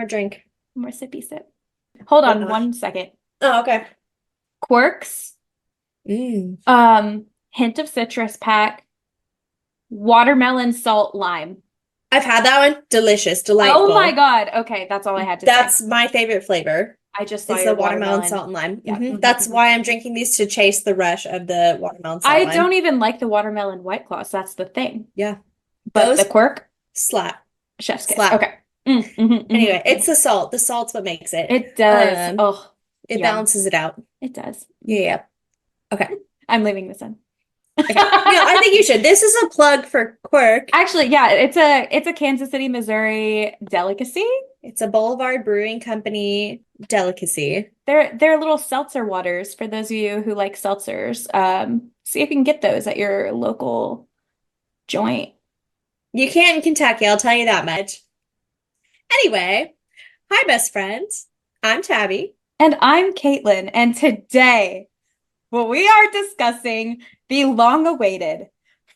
more drink. More sippy sip. Hold Oh on gosh. 1 second. Oh, okay. Quirks, Mm. hint of citrus pack, watermelon, salt, lime. I've had that one. Delicious, Oh my delightful. God. Okay, that's all I had to say. That's my favorite flavor. I just saw Is your the watermelon salt watermelon. and lime. Yeah. That's why I'm drinking these to chase the rush of the watermelon salt I lime. don't even like the watermelon White Claws. That's the thing. Yeah. But the Those quirk, slap. chef's kiss. Slap. Okay. Mm, mhm, Anyway, mhm, it's mhm. the salt. The salt's what makes it. It does. Oh, It yum. balances it out. It does. Yeah, yeah. Okay. I'm leaving this in. Okay. No, I think you should. This is a plug for Quirk. Actually, yeah, it's a Kansas City, Missouri delicacy. It's a Boulevard Brewing Company delicacy. They're little seltzer waters for those of you who like seltzers. See if you can get those at your local joint. You can't in Kentucky, I'll tell you that much. Anyway, hi, best friends. I'm Tabby. And I'm Caitlin, and today, well, we are discussing the long-awaited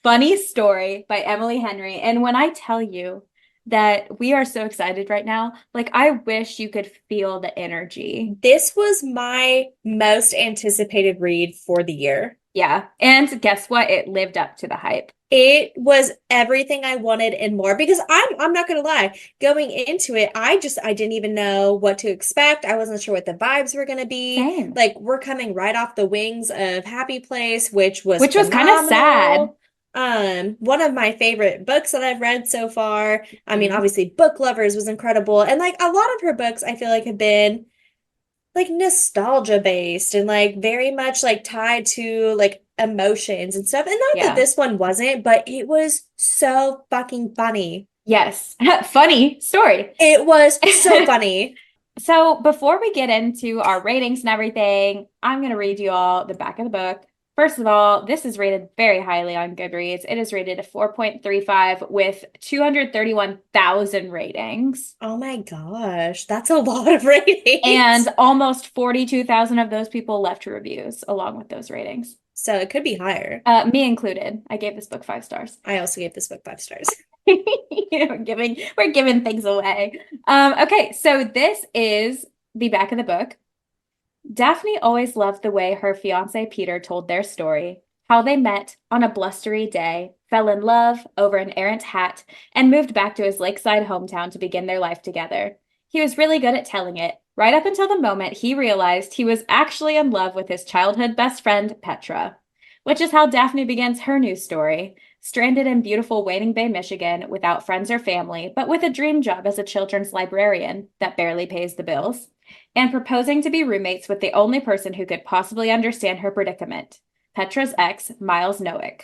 Funny Story by Emily Henry. And when I tell you that we are so excited right now, like I wish you could feel the energy. This was my most anticipated read for the year. Yeah. And guess what? It lived up to the hype. It was everything I wanted and more because I'm not gonna lie, going into it, I didn't even know what to expect. I wasn't sure what the vibes were gonna be. Same. Like we're coming right off the wings of Happy Place, which was Which was kind of sad. phenomenal. One of my favorite books that I've read so far. I mean, Mhm. obviously Book Lovers was incredible. And like a lot of her books I feel like have been like nostalgia based and like very much like tied to like emotions and stuff. And not that Yeah. this one wasn't, but it was so fucking funny. Yes. Funny story. It was so funny. So before we get into our ratings and everything, I'm going to read you all the back of the book. First of all, this is rated very highly on Goodreads. It is rated a 4.35 with 231,000 ratings. Oh my gosh, that's a lot of ratings. And almost 42,000 of those people left reviews along with those ratings. So it could be higher. Me included. I gave this book 5 stars. I also gave this book 5 stars. We're giving things away. Okay, so this is the back of the book. Daphne always loved the way her fiance Peter told their story, how they met on a blustery day, fell in love over an errant hat, and moved back to his lakeside hometown to begin their life together. He was really good at telling it, right up until the moment he realized he was actually in love with his childhood best friend, Petra. Which is how Daphne begins her new story, stranded in beautiful Wading Bay, Michigan, without friends or family, but with a dream job as a children's librarian that barely pays the bills, and proposing to be roommates with the only person who could possibly understand her predicament, Petra's ex, Miles Nowick.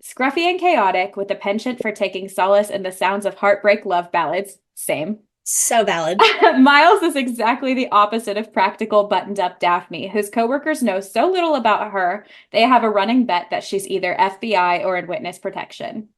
Scruffy and chaotic, with a penchant for taking solace in the sounds of heartbreak love ballads, same. So valid. Miles is exactly the opposite of practical, buttoned-up Daphne, whose coworkers know so little about her, they have a running bet that she's either FBI or in witness protection.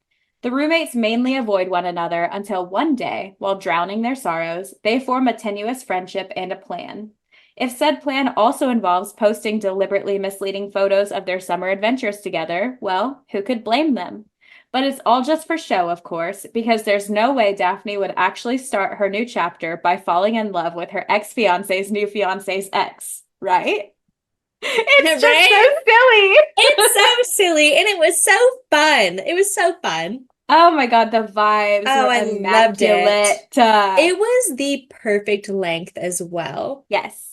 The roommates mainly avoid one another until one day, while drowning their sorrows, they form a tenuous friendship and a plan. If said plan also involves posting deliberately misleading photos of their summer adventures together, well, who could blame them? But it's all just for show, of course, because there's no way Daphne would actually start her new chapter by falling in love with her ex-fiance's new fiance's ex, right? It's just so Right? silly. It's so silly and it was so fun. It was so fun. Oh my God, the vibes Oh, were I loved it. immaculate. It was the perfect length as well. Yes.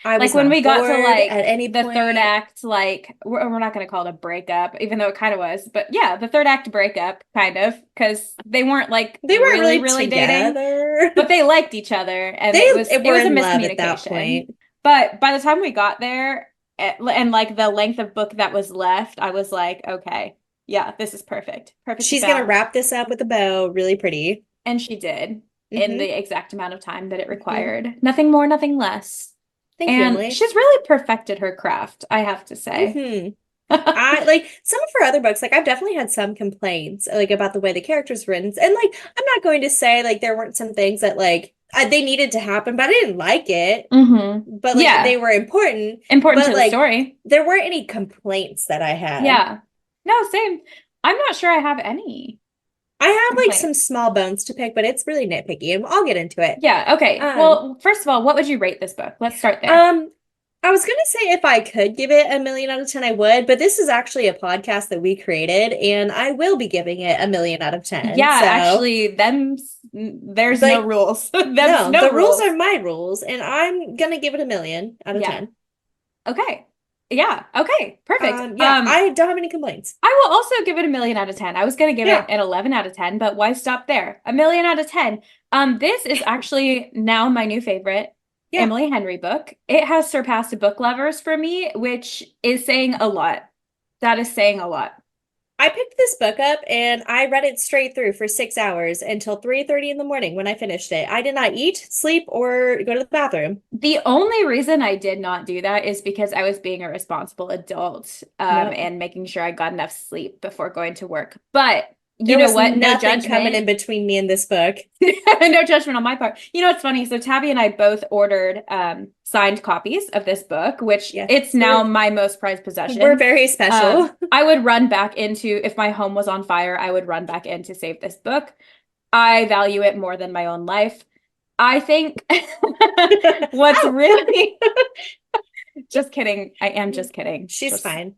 I Like was when not we got to bored like at any the third point. act, like we're not going to call it a breakup, even though it kind of was. But yeah, the third act breakup, kind of, because they weren't like They weren't really, really really dating, together. but they liked each other, and They it were was a in love at that miscommunication. point. But by the time we got there, and like the length of book that was left, I was like, okay, yeah, this is perfect, perfectly She's gonna balanced. wrap this up with a bow, really pretty. And she did in Hmm. the exact amount of time that it Hmm. required. Nothing more, nothing less. Thank you, And Emily. she's really perfected her craft, I have to say. Hmm. I like some of her other books, like I've definitely had some complaints like about the way the characters written. And like I'm not going to say like there weren't some things that like they needed to happen, but I didn't like it. But like Yeah, they were important. important to But the like story. there weren't any complaints that I had. Yeah. No, same. I'm not sure I have any. I have like complaint? some small bones to pick, but it's really nitpicky, and I'll get into it. Yeah, okay. Um, Well, first of all, what would you rate this book? Let's start there. um, I was gonna say if I could give it 1,000,000 out of 10, I would, but this is actually a podcast that we created, and I will be giving it 1,000,000 out of 10. Yeah, So, actually, there's no like, rules. Them's no, no the rules rules. are my rules, and I'm gonna give it 1,000,000 out of Yeah. 10. Okay. Yeah. Okay. Perfect. Yeah, I don't have any complaints. I will also give it 1,000,000 out of 10. I was going to give it Yeah, an 11 out of 10, but why stop there? 1,000,000 out of 10. This is actually now my new favorite yeah. Emily Henry book. It has surpassed Book Lovers for me, which is saying a lot. That is saying a lot. I picked this book up and I read it straight through for 6 hours until 3:30 in the morning when I finished it. I did not eat, sleep, or go to the bathroom. The only reason I did not do that is because I was being a responsible adult, Yep. and making sure I got enough sleep before going to work. But you There know was what? No nothing coming judgment. in between me and this book. No judgment on my part. You know, it's funny. So Tabby and I both ordered signed copies of this book, which Yes, it's now my most prized we're possession. very special. I would run back into, if my home was on fire, I would run back in to save this book. I value it more than my own life. I think what's Oh, really, just kidding. I am just kidding. she's Just fine.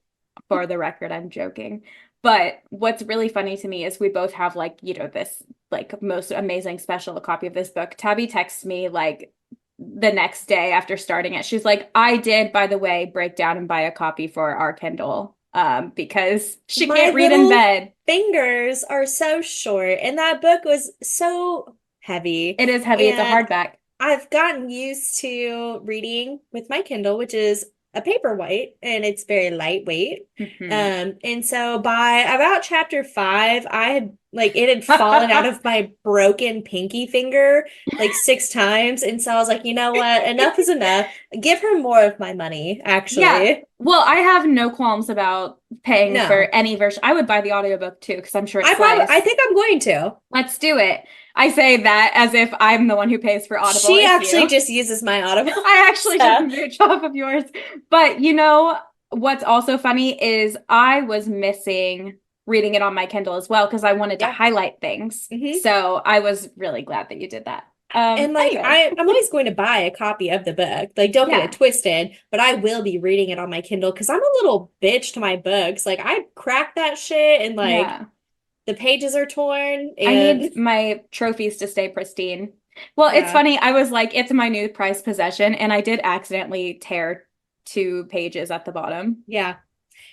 for the record, I'm joking. But what's really funny to me is we both have like, you know, this like most amazing special copy of this book. Tabby texts me like the next day after starting it. She's like, I did, by the way, break down and buy a copy for our Kindle because she My can't read in little bed. fingers are so short, and that book was so heavy. It is heavy. It's a And hardback. I've gotten used to reading with my Kindle, which is a paperwhite, and it's very lightweight. Mhm. And so by about chapter 5, I had like it had fallen out of my broken pinky finger like 6 times. And so I was like, you know what? Enough is enough. Give her more of my money, Yeah. actually. Well, I have no qualms about paying for No. any version. I would buy the audiobook too, because I'm sure it slays. I think I'm going to. Let's do it. I say that as if I'm the one who pays for Audible. She It's actually you. just uses my Audible. I actually took a So, mooch off of yours. But you know, what's also funny is I was missing reading it on my Kindle as well because I wanted to yeah. highlight things. Hmm. So I was really glad that you did that. And like Anyway, I'm always going to buy a copy of the book. Like don't get it yeah, twisted, but I will be reading it on my Kindle because I'm a little bitch to my books. Like I crack that shit and like yeah. the pages are torn I and need my trophies to stay pristine. Well, it's yeah. funny. I was like, it's my new prized possession, and I did accidentally tear 2 pages at the bottom. Yeah.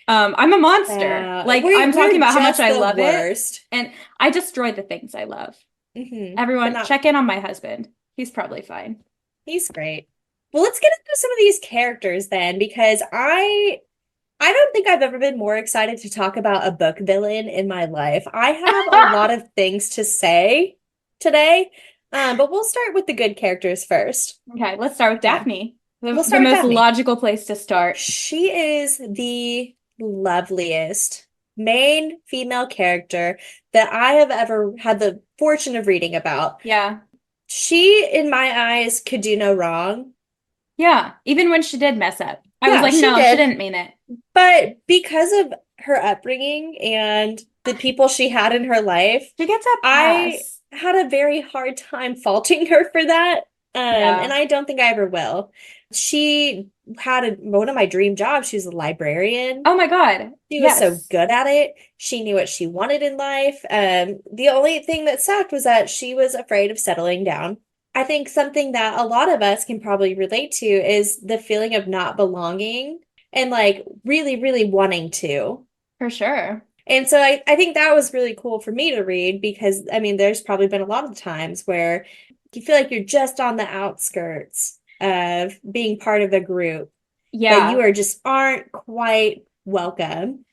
I'm a monster. Like I'm talking We're about how much just I the love it, worst. and I destroy the things I love. But Everyone, not check in on my husband. He's probably fine. he's great. Well, let's get into some of these characters then because I don't think I've ever been more excited to talk about a book villain in my life. I have a lot of things to say today, but we'll start with the good characters first. Okay, let's start with Yeah, Daphne. The, we'll the start with most Daphne. logical place to start. She is the loveliest main female character that I have ever had the fortune of reading about. Yeah. She, in my eyes, could do no wrong. Yeah. Even when she did mess up, I was Yeah, like, she no, she did. didn't mean it. But because of her upbringing and the people she had in her life, She gets a I pass. had a very hard time faulting her for that. And Yeah. I don't think I ever will. She had one of my dream jobs. She was a librarian. Oh my God. She was so Yes. good at it. She knew what she wanted in life. The only thing that sucked was that she was afraid of settling down. I think something that a lot of us can probably relate to is the feeling of not belonging and like really, really wanting to. For sure. And so I think that was really cool for me to read because I mean, there's probably been a lot of times where you feel like you're just on the outskirts of being part of a group, that you Yeah. are just aren't quite welcome.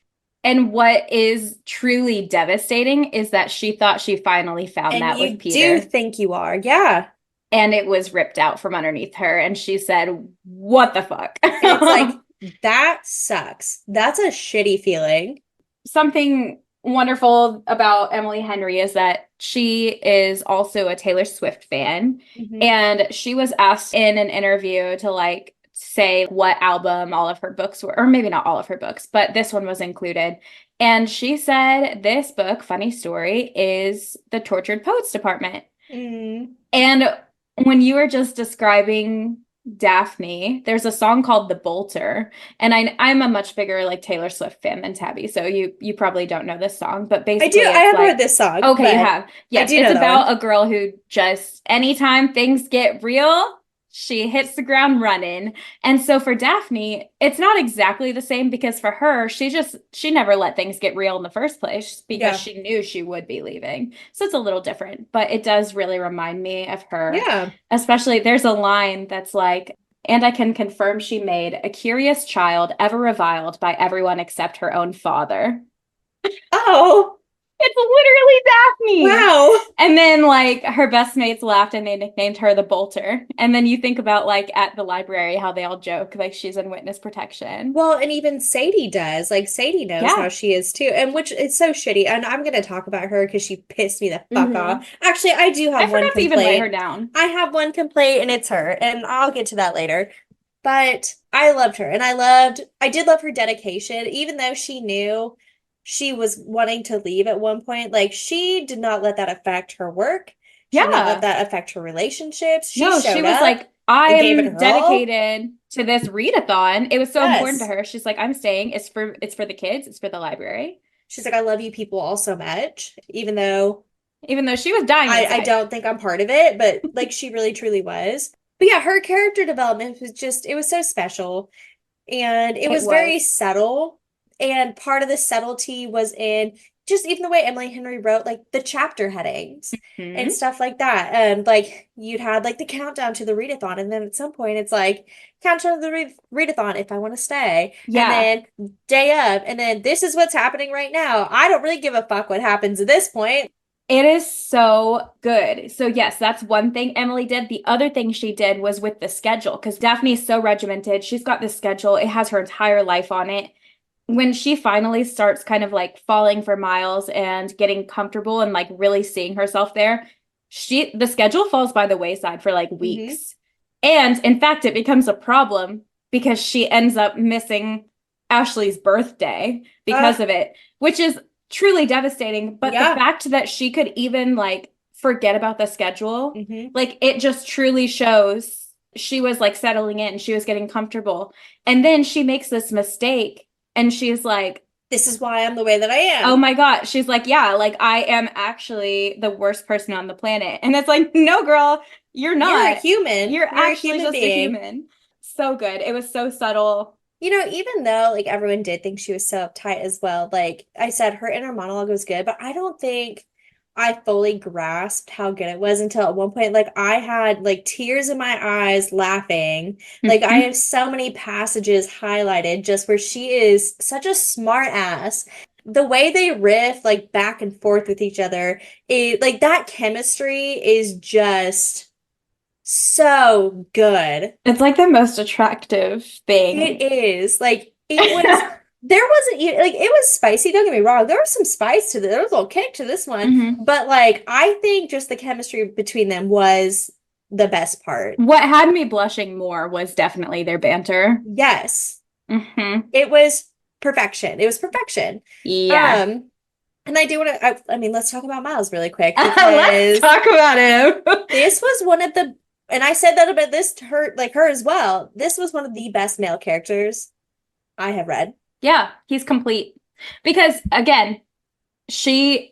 And what is truly devastating is that she thought she finally found And that with you do Peter, think you are. Yeah. and it was ripped out from underneath her. And she said, what the fuck? And it's like, that sucks. That's a shitty feeling. Something wonderful about Emily Henry is that she is also a Taylor Swift fan. Mhm. And she was asked in an interview to like say what album all of her books were, or maybe not all of her books, but this one was included. And she said this book, funny story, is the Tortured Poets Department. Mm. And when you were just describing Daphne, there's a song called The Bolter. And I'm a much bigger like Taylor Swift fan than Tabby, so you probably don't know this song, but I do. basically I it's have heard like this song, okay, you but have. I Yes, do it's know that one. about a girl who just anytime things get real, she hits the ground running. And so for Daphne, it's not exactly the same because for her, she never let things get real in the first place because Yeah. she knew she would be leaving. So it's a little different, but it does really remind me of her. Yeah. Especially there's a line that's like, and I can confirm she made a curious child ever reviled by everyone except her own father. Oh, It's literally Daphne. wow. And then like her best mates laughed and they nicknamed her the Bolter. And then you think about like at the library how they all joke like she's in witness protection. Well, and even Sadie does. Like Sadie knows how Yeah. she is too, and which is so shitty. And I'm gonna talk about her because she pissed me the fuck Hmm. off. Actually, I do I have one forgot to even write her complaint. down. I have one complaint, and it's her, and I'll get to that later. But I loved her, and I did love her dedication, even though she knew she was wanting to leave at one point. Like she did not let that affect her work. She did not let Yeah. that affect her relationships. She No, she showed was up like, and gave it I'm her all. dedicated to this readathon. It was so important to Yes. her. She's like, I'm staying. It's for the kids, it's for the library. She's like, I love you people all so much, even though Even though she was dying I inside. don't think I'm part of it, but like she really truly was. But yeah, her character development was just, it was so special and it It was very was. subtle. And part of the subtlety was in just even the way Emily Henry wrote like the chapter headings and Hmm. stuff like that. And like you'd had like the countdown to the readathon, and then at some point it's like countdown to the readathon if I want to stay, and Yeah. then day of, and then this is what's happening right now. I don't really give a fuck what happens at this point. It is so good. So, yes, that's one thing Emily did. The other thing she did was with the schedule because Daphne is so regimented. She's got this schedule, it has her entire life on it. When she finally starts kind of like falling for Miles and getting comfortable and like really seeing herself there, the schedule falls by the wayside for like Hmm. weeks. And in fact, it becomes a problem because she ends up missing Ashley's birthday because of it, which is truly devastating. But the yeah. fact that she could even like forget about the schedule, Hmm. like it just truly shows she was like settling in, she was getting comfortable. And then she makes this mistake and she's like, This is why I'm the way that I oh am. my God. She's like, yeah, like I am actually the worst person on the planet. And it's like, no, girl, you're You're a not. human. You're You're a actually human just a being. human. So good. It was so subtle. Even though like everyone did think she was so uptight as well, like I said, her inner monologue was good, but I don't think I fully grasped how good it was until at one point, like I had like tears in my eyes laughing. Like I Mhm. have so many passages highlighted just where she is such a smart ass. The way they riff like back and forth with each other, like that chemistry is just so good. It's like the most attractive It thing. is. Like it was there wasn't like it was spicy, don't get me wrong. There was some spice to this. There was a little kick to this one. Mhm. But like I think just the chemistry between them was the best part. What had me blushing more was definitely their banter. Yes. Hmm. It was perfection. It was perfection. Yeah. Um, and I do want to I mean, let's talk about Miles really quick Let's because talk about him. this was one of the and I said that about this to her like her as well. This was one of the best male characters I have read. Yeah, he's complete. Because again,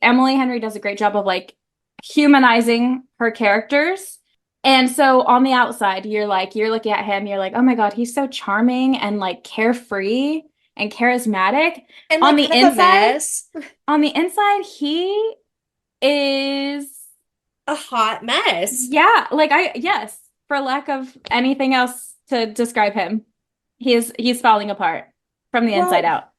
Emily Henry does a great job of like humanizing her characters. And so on the outside, you're looking at him, you're like, oh my God, he's so charming and like carefree and charismatic. And On like the kind of a inside, mess. on the inside, he is, A hot mess. yeah, yes, for lack of anything else to describe him, he's falling apart from the inside Well, out.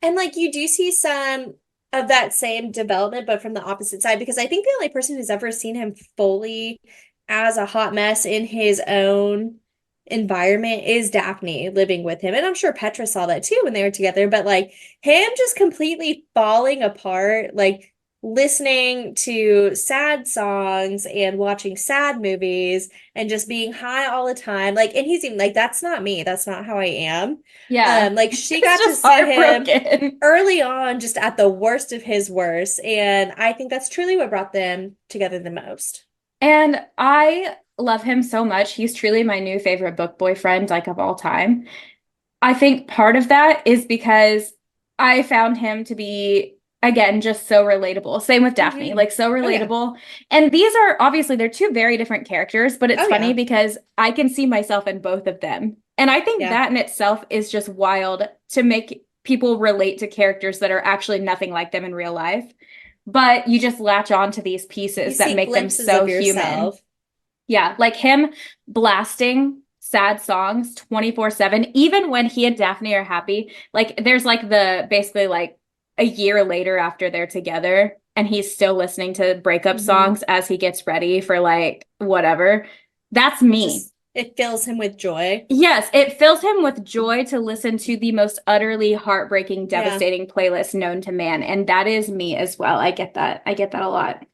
and like you do see some of that same development, but from the opposite side, because I think the only person who's ever seen him fully as a hot mess in his own environment is Daphne living with him. And I'm sure Petra saw that too when they were together, but like him just completely falling apart, like listening to sad songs and watching sad movies and just being high all the time. Like, and he's even like, that's not me. That's not how I am. Yeah. Like she It's got to just see him heartbroken. early on, just at the worst of his worst. And I think that's truly what brought them together the most. And I love him so much. He's truly my new favorite book boyfriend, like of all time. I think part of that is because I found him to be, again, just so relatable. Same with Daphne, Hmm. like so Oh yeah. relatable. And these are obviously they're two very different characters, but it's Oh funny yeah. because I can see myself in both of them. And I think Yeah. that in itself is just wild to make people relate to characters that are actually nothing like them in real life. But you just latch on to these You pieces that see make them glimpses so of human. yourself. Yeah, like him blasting sad songs 24/7, even when he and Daphne are happy. Like there's like the basically like a year later after they're together and he's still listening to breakup Hmm. songs as he gets ready for like whatever. That's It me. just it fills him with joy. Yes, it fills him with joy to listen to the most utterly heartbreaking, Yeah. devastating playlist known to man. And that is me as well. I get that. I get that a lot.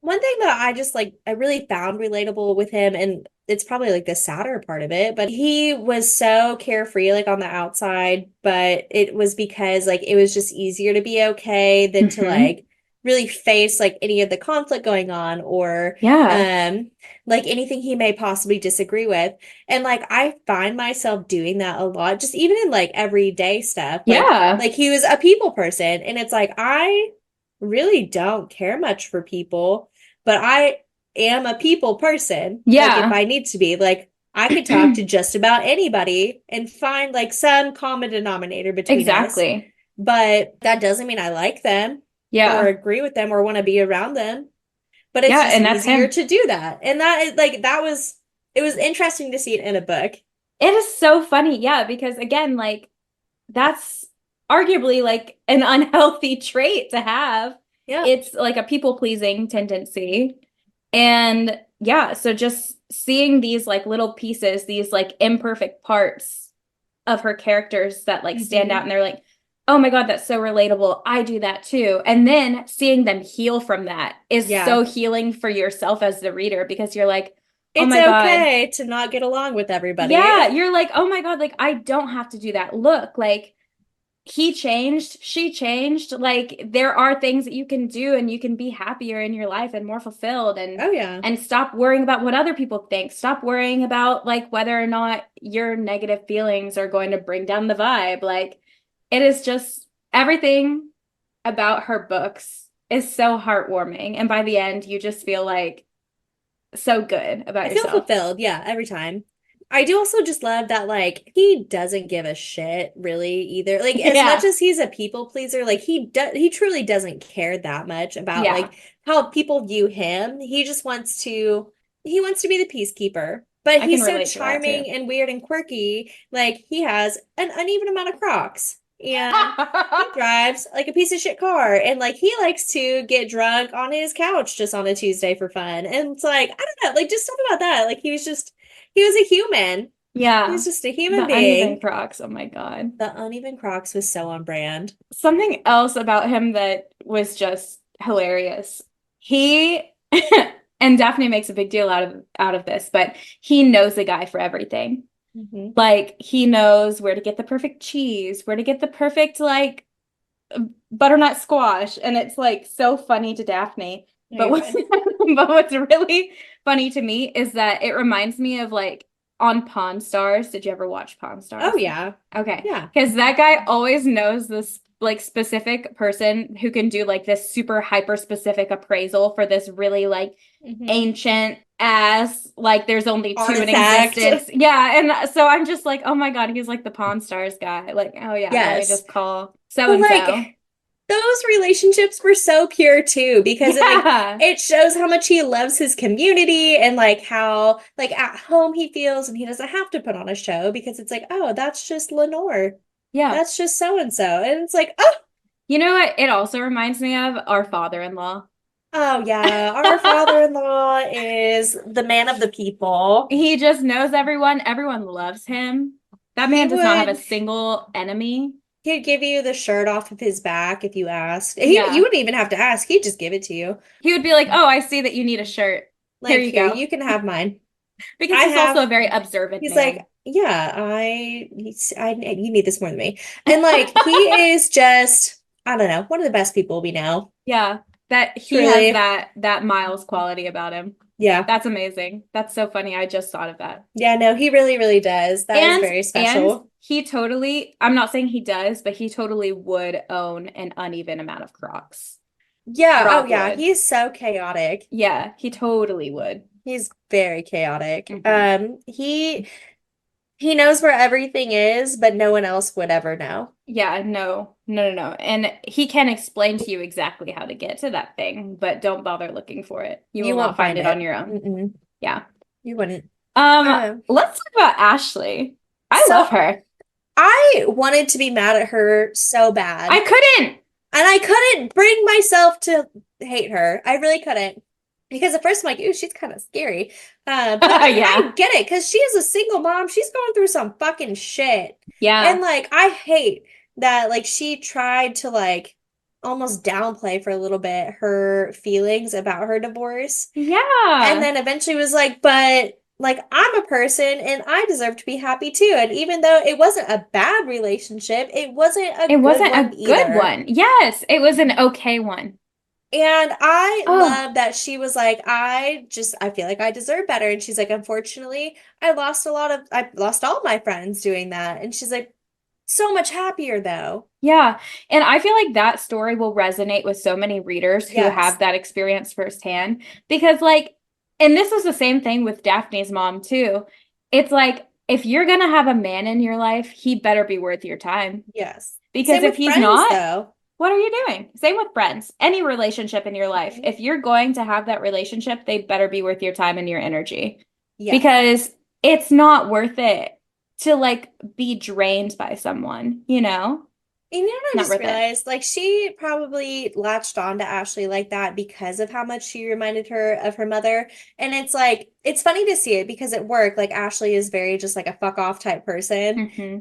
One thing that I just like, I really found relatable with him, and it's probably like the sadder part of it, but he was so carefree, like on the outside, but it was because like it was just easier to be okay than to Hmm. like really face like any of the conflict going on or Yeah. um like anything he may possibly disagree with. And like I find myself doing that a lot, just even in like everyday stuff. Yeah. Like he was a people person, and it's like I really don't care much for people, but I am a people person. Like if Yeah. I need to be, like I could talk to just about anybody and find like some common denominator between us. Exactly. But that doesn't mean I like them or Yeah. agree with them or want to be around them. But it's Yeah, just and that's easier him. to do that. And that is like that was it was interesting to see it in a book. It is so funny. Yeah, because again, like that's arguably like an unhealthy trait to have. Yep. It's like a people-pleasing tendency. And yeah, so just seeing these like little pieces, these like imperfect parts of her characters that like stand out Hmm. and they're like, oh my God, that's so relatable. I do that too. And then seeing them heal from that is Yeah. so healing for yourself as the reader because you're like, oh It's my God. okay to not get along with everybody. Yeah, you're like, oh my God, like I don't have to do that. Look, like he changed, she changed. Like there are things that you can do and you can be happier in your life and more fulfilled Oh yeah. and stop worrying about what other people think. Stop worrying about like whether or not your negative feelings are going to bring down the vibe. Like it is just everything about her books is so heartwarming. And by the end, you just feel like so good about I feel yourself. fulfilled, yeah, every time. I do also just love that like he doesn't give a shit really either. Like as much Yeah. as he's a people pleaser, like he truly doesn't care that much about Yeah. like how people view him. He wants to be the peacekeeper. But I can he's so relate to that too. charming and weird and quirky. Like he has an uneven amount of Crocs. And he drives like a piece of shit car, and like he likes to get drunk on his couch just on a Tuesday for fun. And it's like, I don't know, like just something about that. Like he was a human. He Yeah. was just a human The uneven being. Crocs. Oh my God. The uneven Crocs was so on brand. Something else about him that was just hilarious. He and Daphne makes a big deal out of this, but he knows a guy for everything. Hmm. Like he knows where to get the perfect cheese, where to get the perfect like butternut squash, and it's like so funny to Daphne. No, But you're what's fine. but what's really funny to me is that it reminds me of like on Pawn Stars. Did you ever watch Pawn Oh Stars? yeah. Okay, Yeah. because that guy always knows this like specific person who can do like this super hyper specific appraisal for this really like Hmm. ancient ass like there's only two in Artifact. existence. Yeah, and so I'm just like, oh my God, he's like the Pawn Stars guy. Like, oh yeah, let me Yes. just call so But and like so. those relationships were so pure too, because Yeah. it shows how much he loves his community and like how like at home he feels, and he doesn't have to put on a show because it's like, oh, that's just Lenore. Yeah. That's just so and so. And it's like, oh, You know what? It also reminds me of our father-in-law. oh yeah, our father-in-law is the man of the people. He just knows everyone. Everyone loves him. That He man does not have a would single enemy. He'd give you the shirt off of his back if you asked. You Yeah. wouldn't even have to ask. He'd just give it to you. He would be like, "Oh, I see that you need a shirt. Here Like, you here, go." you can have mine. Because I he's also have. a very observant He's like, man. yeah, you need this more than me. And like, he is just, I don't know, one of the best people we know. Yeah, that he has Truly. that Miles quality about him. Yeah. That's amazing. That's so funny. I just thought of that. Yeah, no, he really, really does. That is And very and special. he totally, I'm not saying he does, but he totally would own an uneven amount of Crocs. Yeah. Oh, Rob yeah. would. He's so chaotic. Yeah, he totally would. He's very chaotic. Hmm. He knows where everything is, but no one else would ever know. Yeah, no, no, no, no. And he can explain to you exactly how to get to that thing, but don't bother looking for it. You will You not won't find find it on it. your own. Mm-mm. Yeah. You wouldn't. Um, Um, let's talk about Ashley. I so love her. I wanted to be mad at her so bad. I couldn't. And I couldn't bring myself to hate her. I really couldn't. Because at first I'm like, ooh, she's kind of scary. But I Yeah. get it because she is a single mom. She's going through some fucking shit. And Yeah. like, I hate that like she tried to like almost downplay for a little bit her feelings about her divorce. And Yeah. then eventually was like, but like I'm a person and I deserve to be happy too. And even though it wasn't a bad relationship, it wasn't a It good wasn't one a good either. one. Yes, it was an okay one. And I Oh, love that she was like, I feel like I deserve better. And she's like, unfortunately, I lost all my friends doing that. And she's like, so much happier though. yeah. And I feel like that story will resonate with so many readers who have Yes. that experience firsthand because like, and this was the same thing with Daphne's mom too. It's like, if you're gonna have a man in your life, he better be worth your time. Yes. Because Same if with he's friends not, though. what are you doing? Same with friends. Any relationship in your life. Mhm. If you're going to have that relationship, they better be worth your time and your energy. Yes. Because it's not worth it to like be drained by someone, you know? And you know what I Not just worth it. realized? Like she probably latched on to Ashley like that because of how much she reminded her of her mother. And it's like it's funny to see it because at work, like Ashley is very just like a fuck off type person. Hmm.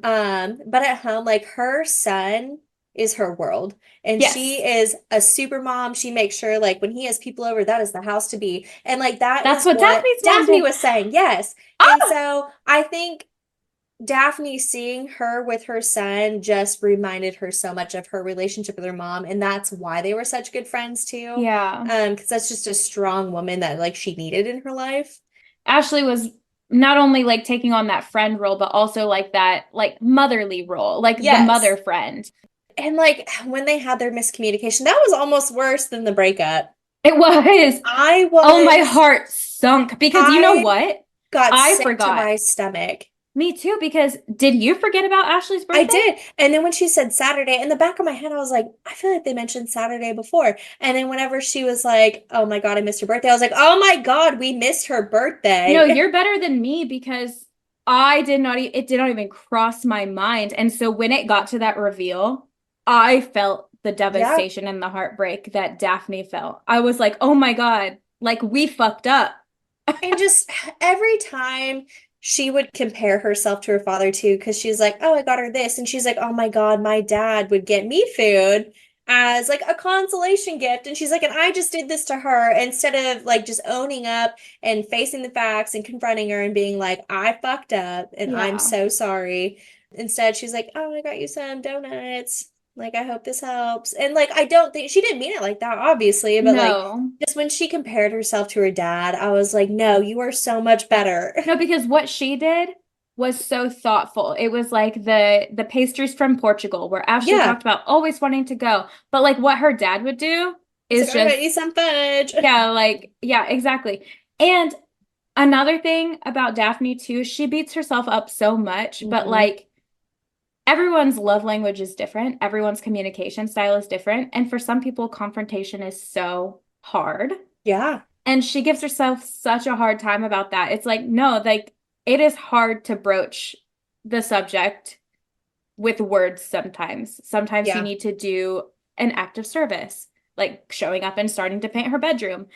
But at home, like her son is her world. And she Yes. is a super mom. She makes sure like when he has people over, that is the house to be. And like that That's is what what Daphne's mom Daphne did. was saying. Yes. And Ah! so I think Daphne seeing her with her son just reminded her so much of her relationship with her mom, and that's why they were such good friends too. Yeah. Because that's just a strong woman that like she needed in her life. Ashley was not only like taking on that friend role, but also like that like motherly role, like the mother Yes. friend. And like when they had their miscommunication, that was almost worse than the breakup. It was. I Oh, my was, heart sunk because you know I what? got I sick to forgot. my stomach. Me too, because did you forget about Ashley's I birthday? did. And then when she said Saturday, in the back of my head, I was like, I feel like they mentioned Saturday before. And then whenever she was like, oh my God, I missed her birthday, I was like, oh my God, we missed her No, birthday. you're better than me because I did not, it did not even cross my mind. And so when it got to that reveal, I felt the Yeah. devastation and the heartbreak that Daphne felt. I was like, oh my God, like we fucked up. And just every time she would compare herself to her father too, because she's like, oh, I got her this. And she's like, oh my God, my dad would get me food as like a consolation gift. And she's like, and I just did this to her instead of like just owning up and facing the facts and confronting her and being like, I fucked up and I'm Yeah. so sorry. Instead, she's like, oh, I got you some donuts. Like, I hope this helps. And like, I don't think she didn't mean it like that, obviously, but like, No. just when she compared herself to her dad, I was like, no, you are so much better. No, because what she did was so thoughtful. It was like the pastries from Portugal where Ashley Yeah. talked about always wanting to go. But like what her dad would do He's like, is I got just you some fudge. yeah, like yeah, exactly. And another thing about Daphne too, she beats herself up so much, but Hmm. like everyone's love language is different. Everyone's communication style is different. And for some people, confrontation is so hard. Yeah. And she gives herself such a hard time about that. It's like, no, like it is hard to broach the subject with words sometimes. Sometimes you Yeah. need to do an act of service, like showing up and starting to paint her bedroom.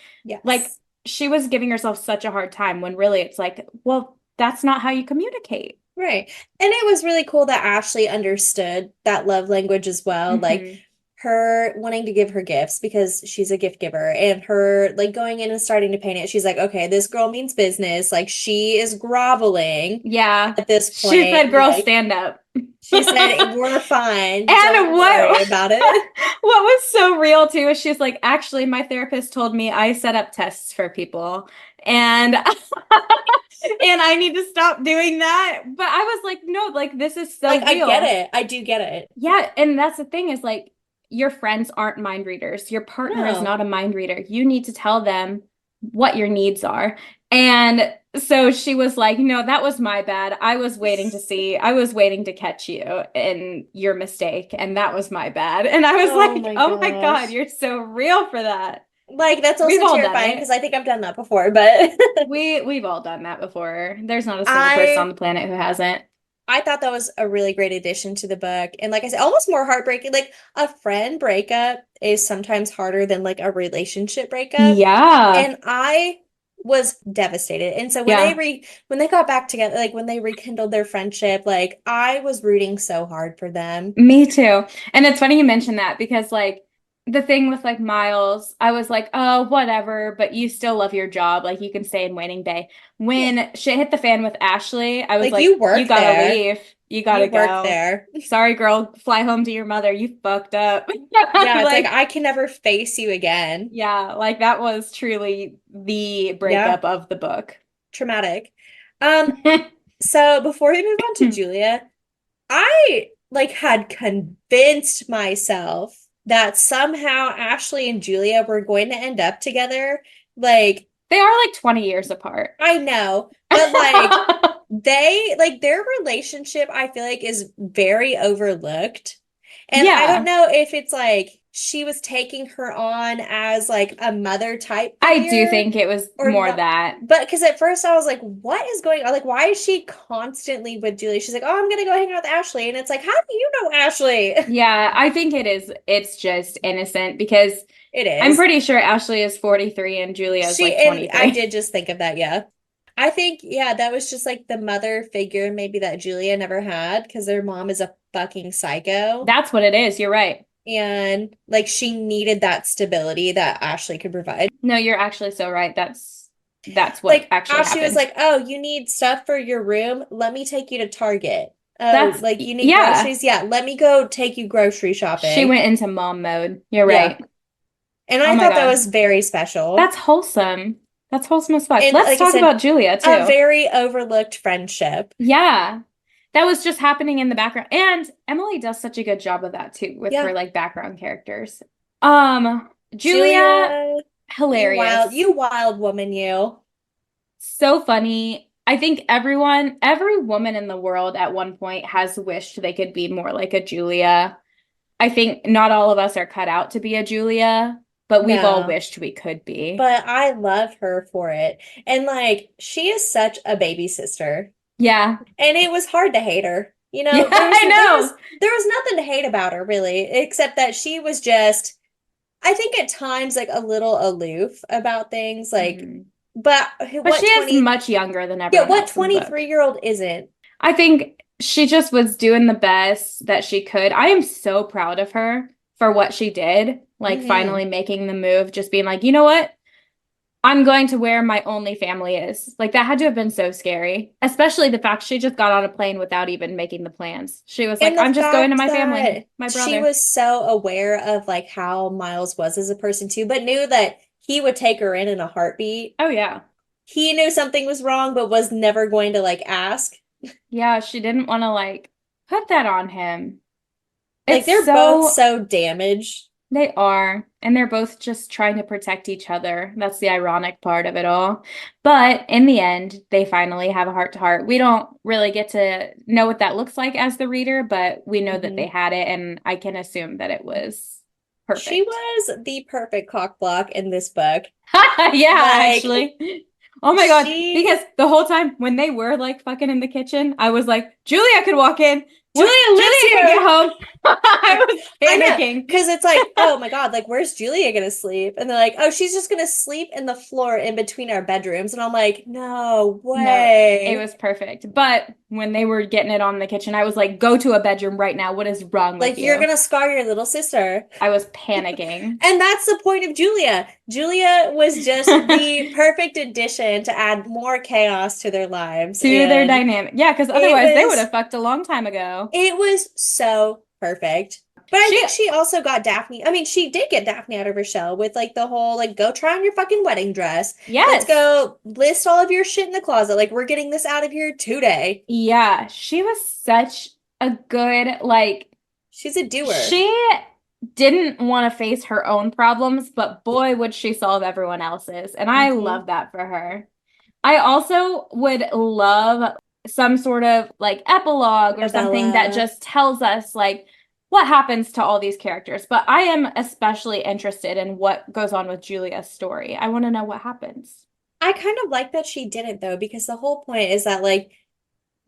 Like Yes. she was giving herself such a hard time when really it's like, well, that's not how you communicate. Right. And it was really cool that Ashley understood that love language as well. Like Hmm. her wanting to give her gifts because she's a gift giver and her like going in and starting to paint it. She's like, okay, this girl means business. Like she is groveling Yeah. at this She said, point. girl, Like stand up. she said, we're fine. And Don't worry about it. what was so real too is she's like, actually, my therapist told me I set up tests for people and and I need to stop doing that. But I was like, no, like this is Like so I get real. it. I do get it. Yeah, and that's the thing is like your friends aren't mind readers. Your partner is No. not a mind reader. You need to tell them what your needs are. And so she was like, "No, that was my bad. I was waiting to see. I was waiting to catch you in your mistake, and that was my bad." And I was Oh like, my "Oh my God, gosh. you're so real for that." Like that's We've also all done terrifying it. because I think I've done that before, but We've all done that before. There's not a single person on I the planet who hasn't. I thought that was a really great addition to the book. And like I said, almost more heartbreaking. Like a friend breakup is sometimes harder than like a relationship breakup. Yeah. And I was devastated. And so Yeah. when they got back together, like when they rekindled their friendship, like I was rooting so hard for them. Me too. And it's funny you mentioned that because like the thing with like Miles, I was like, oh, whatever, but you still love your job. Like you can stay in waiting bay. Yeah. When shit hit the fan with Ashley, I was Like you like, you work gotta there. leave. You You gotta work go. there. Sorry, girl, fly home to your mother. You fucked up. Yeah, it's like Like, I can never face you again. yeah, like that was truly the Yeah, breakup of the book. traumatic. Um, so before we move on to Julia, I like had convinced myself that somehow Ashley and Julia were going to end up together. Like, They are like 20 years apart. I know, but like their relationship I feel like is very overlooked. And I don't Yeah. know if it's like she was taking her on as like a mother type I do figure think it was or more not. that. But because at first I was like, what is going on? Like, why is she constantly with Julie? She's like, oh, I'm gonna go hang out with Ashley. And it's like, how do you know Ashley? Yeah, I think it is. It's just innocent because It I'm is. pretty sure Ashley is 43 and Julia is like And I 23. did just think of that, yeah. I think, yeah, that was just like the mother figure maybe that Julia never had because their mom is a fucking psycho. That's what it is. You're right. And like she needed that stability that Ashley could provide. No, you're actually so right. That's what Like actually Ashley was happened. like, oh, you need stuff for your room? Let me take you to Target. Oh, That's like you need yeah. groceries? Yeah, let me go take you grocery She shopping. went into mom mode. You're Yeah. right. And Oh I my thought that God. was very special. That's wholesome. That's wholesome as fuck. And Let's like I talk said, about Julia a too. very overlooked friendship. Yeah. That was just happening in the background. And Emily does such a good job of that too with her Yeah. like background characters. Julia, Julia, hilarious. you wild woman, you. So funny. I think every woman in the world at one point has wished they could be more like a Julia. I think not all of us are cut out to be a Julia, but we've all No, wished we could be. but I love her for it. And like, she is such a baby sister. Yeah. And it was hard to hate her. You Yeah, know, I know. there was nothing to hate about her really, except that she was just I think at times like a little aloof about things like Mhm. but But she what is 20 much younger than yeah, everyone what else in the book. 23-year-old isn't? I think she just was doing the best that she could. I am so proud of her for what she did, like Hmm. finally making the move, just being like, you know what? I'm going to where my only family is. Like that had to have been so scary, especially the fact she just got on a plane without even making the plans. She was like, And the I'm just going to fact my family, that my she brother. was so aware of like how Miles was as a person too, but knew that he would take her in a heartbeat. Oh yeah. He knew something was wrong, but was never going to like ask. Yeah, she didn't want to like put that on him. Like It's they're both so so damaged. they are, and they're both just trying to protect each other. That's the ironic part of it all. But in the end, they finally have a heart to heart. We don't really get to know what that looks like as the reader, but we know that they Hmm. had it, and I can assume that it was She perfect. was the perfect cock block in this book. Yeah, Like actually. Oh my God. she Because the whole time when they were like fucking in the kitchen, I was like, Julia could walk in. Julia lives Julia can here. get home. I was I know, panicking. because it's like, oh my God, like, where's Julia gonna sleep? And they're like, oh, she's just gonna sleep in the floor in between our bedrooms. And I'm like, no No, it way. was perfect. But when they were getting it on in the kitchen, I was like, go to a bedroom right now. What is wrong with Like, you're you? gonna scar your little sister. I was panicking. And that's the point of Julia. Julia was just the perfect addition to add more chaos to their lives. To their And dynamic. Yeah, because it otherwise they would was have fucked a long time ago. it was so perfect. But I She, think she also got Daphne. I mean, she did get Daphne out of her shell with like the whole like go try on your fucking wedding dress. Let's yes. go list all of your shit in the closet. Like we're getting this out of here today. Yeah, she was such a good, like, She's a doer. she didn't want to face her own problems, but boy, would she solve everyone else's. And I Hmm. love that for her. I also would love some sort of like epilogue or something that Novella. just tells us like what happens to all these characters. But I am especially interested in what goes on with Julia's story. I want to know what happens. I kind of like that she didn't though, because the whole point is that like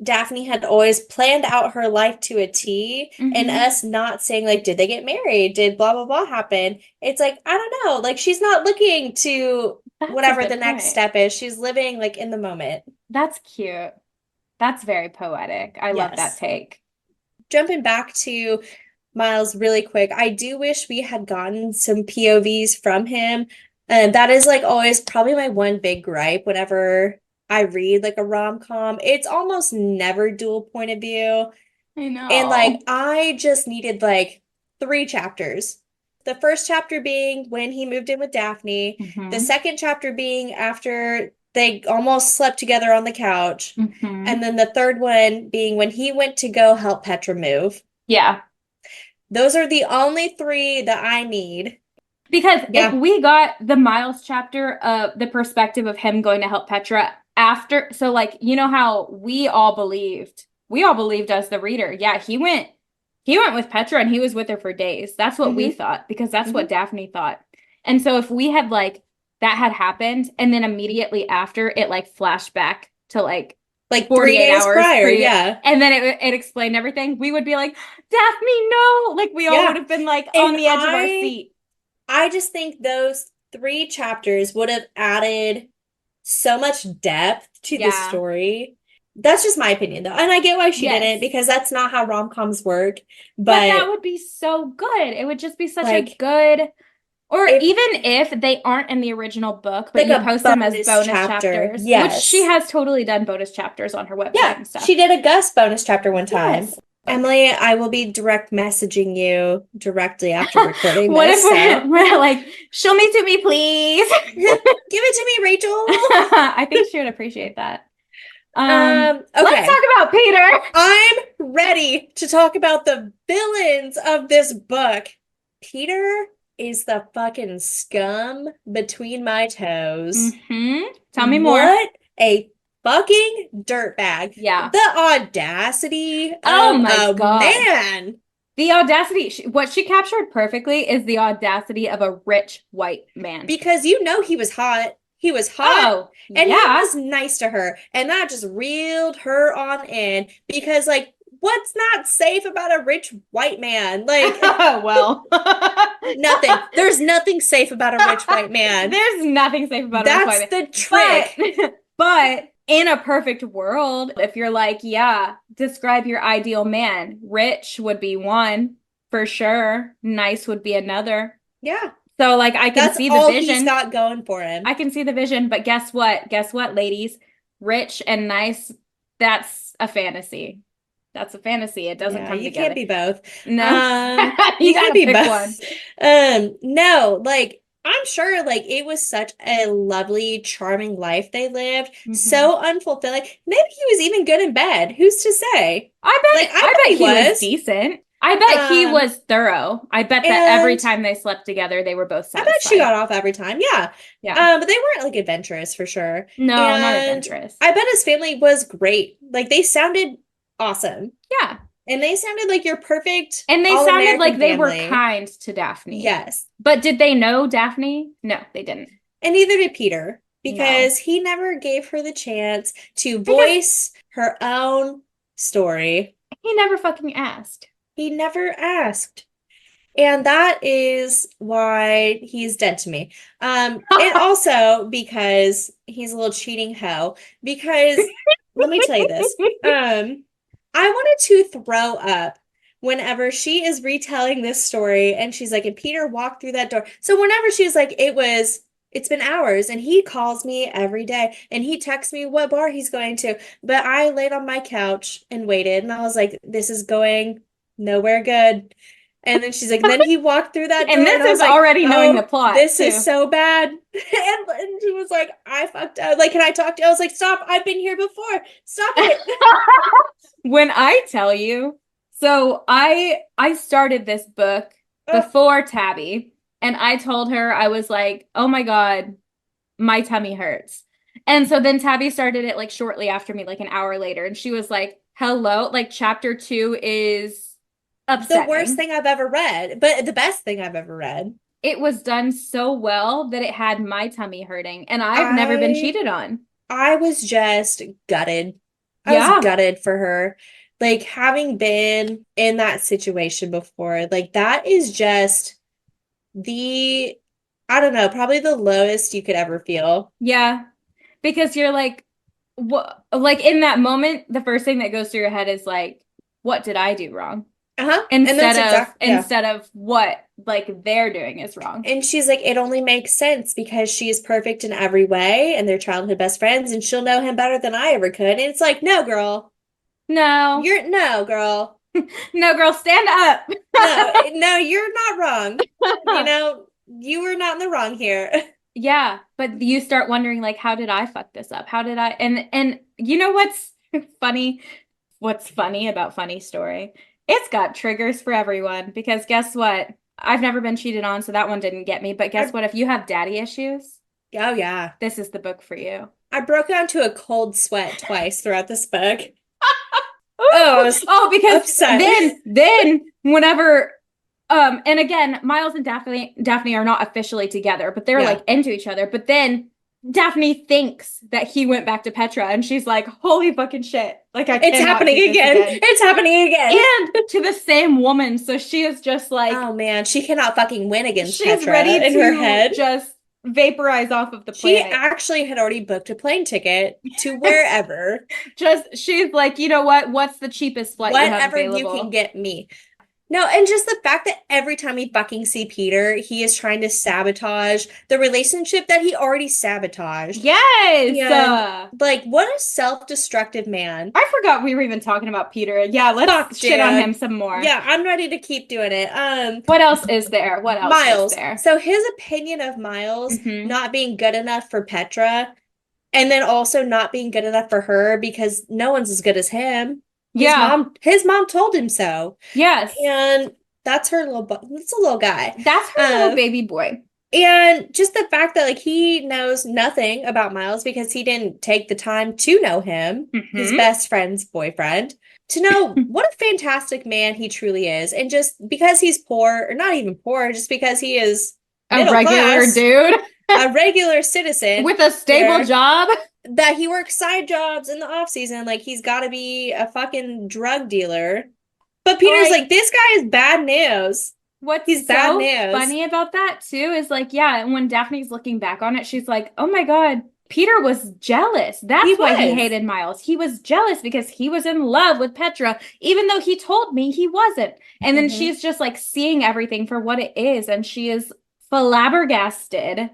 Daphne had always planned out her life to a T, and Hmm. us not saying like, did they get married? Did blah blah blah happen? It's like, I don't know. Like she's not looking to That's a whatever the good next point. step is. She's living like in the moment. That's cute. That's very poetic. I love that Yes. take. Jumping back to Miles really quick, I do wish we had gotten some POVs from him. And that is like always probably my one big gripe whenever I read like a rom-com. It's almost never dual point of view. I And like know. I just needed like three chapters. The first chapter being when he moved in with Daphne, the Hmm. second chapter being after they almost slept together on the couch, Hmm. and then the third one being when he went to go help Petra move. Yeah. Those are the only three that I need. Because if Yeah. we got the Miles chapter of the perspective of him going to help Petra after, so like, you know how we all believed as the reader. Yeah, he went with Petra and he was with her for days. That's what we Hmm. thought because that's what Hmm. Daphne thought. And so if we had like that had happened and then immediately after it like flashed back to like Like 48 3 days hours prior. pre Yeah. and then it explained everything, we would be like, Daphne, no! Like we all would Yeah. have been like on And the edge of our seat. I just think those three chapters would have added so much depth to the Yeah. story. That's just my opinion, though. And I get why she didn't, Yes. because that's not how rom-coms work. But that But would be so good. It would just be such a like, good, or if even if they aren't in the original book, but like you a post them as bonus bonus chapter, chapters, which she yes. has totally done bonus chapters on her website Yeah, and stuff. she did a Gus bonus chapter one time. Yes. Emily, I will be direct messaging you directly after recording What if this. So we're like, show me to me, please? give it to me, Rachel. I think she would appreciate that. Let's Okay. talk about Peter. I'm ready to talk about the villains of this book. Peter is the fucking scum between my toes. Tell me more. What a fucking dirtbag. Yeah. The audacity Oh of my a God. man. The audacity, what she captured perfectly is the audacity of a rich white man. Because you know he was hot. He was hot Oh, and he yeah. was nice to her. And that just reeled her on in because, like, what's not safe about a rich white man? Like, Well, nothing. There's nothing safe about a rich white man. there's nothing safe about a rich white That's man. the trick. But in a perfect world, if you're like, yeah, describe your ideal man, rich would be one for sure. Nice would be another. Yeah. So like I can That's see the all he's vision. got going for him. I can see the vision, but guess what? Guess what, ladies? Rich and nice, that's a fantasy. That's a fantasy. It doesn't Yeah, come you can't together. be both. No. You You can't gotta be pick both. one. No, like I'm sure like it was such a lovely, charming life they lived. Hmm. So unfulfilling. Maybe he was even good in bed. Who's to say? Like I I bet he bet he was was. decent. I bet he Um, was thorough. I bet that every and time they slept together, they were both I bet she satisfied. got off every time. Yeah. Yeah. But they weren't like adventurous for sure. No, not And adventurous. I bet his family was great. Like they sounded awesome. Yeah. And they sounded like your perfect And they sounded like all-American they were family. kind to Daphne. Yes. But did they know Daphne? No, they didn't. And neither did Peter, No. because he never gave her the chance to Because voice her own story. He never fucking asked. He never asked. And that is why he's dead to me. And also because he's a little cheating hoe. Because let me tell you this. I wanted to throw up whenever she is retelling this story and she's like, and Peter walked through that door. So whenever she was like, it's been hours, and he calls me every day and he texts me what bar he's going to. But I laid on my couch and waited, and I was like, this is going nowhere good. And then she's like, and then he walked through that And door, and this I is was like, already knowing the oh, plot, this is too. so bad. And she was like, I fucked up. Like, can I talk to you? I was like, stop. I've been here before. Stop it. When I tell you, so I started this book Oh, before Tabby, and I told her, I was like, oh my God, my tummy hurts. And so then Tabby started it like shortly after me, like an hour later, and she was like, hello, like chapter 2 is the worst upsetting. thing I've ever read, but the best thing I've ever read. It was done so well that it had my tummy hurting, and I've never been I cheated on. I was just gutted. I was Yeah. gutted for her. Like having been in that situation before, like that is just the, I don't know, probably the lowest you could ever feel. Yeah. Because you're like, what, like in that moment, the first thing that goes through your head is like, what did I do wrong? Uh-huh. And Instead that's of exactly, yeah. instead of what like they're doing is wrong. And she's like, it only makes sense because she is perfect in every way and they're childhood best friends and she'll know him better than I ever could. And it's like, no, girl. No. No, girl. No, girl, stand up. No, you're not wrong. You were not in the wrong here. Yeah, but you start wondering like, how did I fuck this up? How did I and you know what's funny? What's funny about Funny Story? It's got triggers for everyone because guess what? I've never been cheated on, so that one didn't get me. But guess I, what? If you have daddy issues, oh yeah. this is the book for you. I broke out into a cold sweat twice throughout this book. Oh, I was Oh, because upset. then whenever and again, Miles and Daphne are not officially together, but they're Yeah. like into each other. But then Daphne thinks that he went back to Petra and she's like, holy fucking shit. Like I It's cannot happening do this again. again. It's happening again. And to the same woman. So she is just like Oh man, she cannot fucking win against she's Petra ready in her to head. just vaporize off of the She planet. actually had already booked a plane ticket to wherever, Just she's like, you know what? What's the cheapest flight you have whatever you can available? get me. No, and just the fact that every time we fucking see Peter, he is trying to sabotage the relationship that he already sabotaged. Yes. And like, what a self-destructive man. I forgot we were even talking about Peter. Yeah, let's Fuck, shit on him dude. some more. Yeah, I'm ready to keep doing it. What else is there? What else is Miles. there? So his opinion of Miles Hmm. not being good enough for Petra, and then also not being good enough for her because no one's as good as him. Yeah. His mom told him so. Yes. And that's her little that's a little guy. That's her little Um baby boy. and just the fact that like he knows nothing about Miles because he didn't take the time to know him, his Hmm. best friend's boyfriend, to know what a fantastic man he truly is. And just because he's poor, or not even poor, just because he is A middle regular class, dude a regular citizen with a stable here, job. that he works side jobs in the off season, like he's got to be a fucking drug dealer. But Peter's Like, like, this guy is bad news. what's He's bad so news. funny about that too is like, yeah, when Daphne's looking back on it, she's like, oh my God, Peter was jealous. He That's why he was. hated Miles. He was jealous because he was in love with Petra, even though he told me he wasn't. And then Hmm. she's just like seeing everything for what it is, and she is flabbergasted.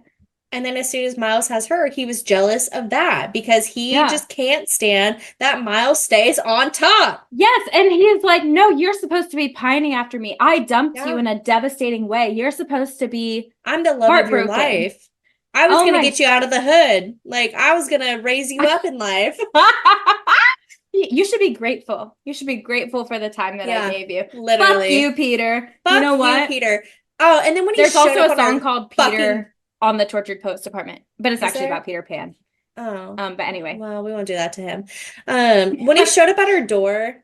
And then as soon as Miles has her, he was jealous of that because he Yeah. just can't stand that Miles stays on top. Yes, and he's like, no, you're supposed to be pining after me. I dumped you Yeah. in a devastating way. You're supposed to be I'm the love of your heartbroken. life. I was Oh gonna my. get you out of the hood. Like I was gonna raise you up in life. You should be grateful. You should be grateful for the time that I Yeah, gave you. Fuck you, literally. Peter. You Fuck know you, what? Peter. Oh, and then when he There's showed also up a on song our called fucking, Peter on the Tortured Poets Department, but it's is actually there? about Peter Pan. Oh, But anyway. well, we won't do that to him. When he showed up at our door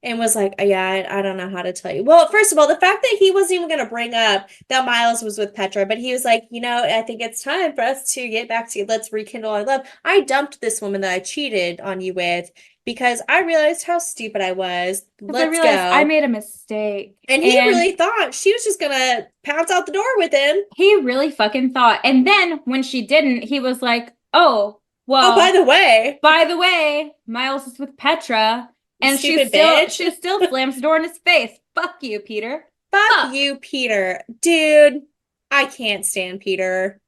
and was like, yeah, I don't know how to tell you. Well, first of all, the fact that he wasn't even going to bring up that Miles was with Petra, but he was like, I think it's time for us to get back to, let's rekindle our love. I dumped this woman that I cheated on you with because I realized how stupid I was. Because I Let's realized I go. made a mistake. And he And really thought she was just going to pounce out the door with him. he really fucking thought. And then when she didn't, he was like, oh, Oh, by well, the way, by the way, Miles is with Petra, you and she stupid still bitch. she still slams the door in his face. Fuck you, Peter. Fuck Fuck. you, Peter. Dude, I can't stand Peter.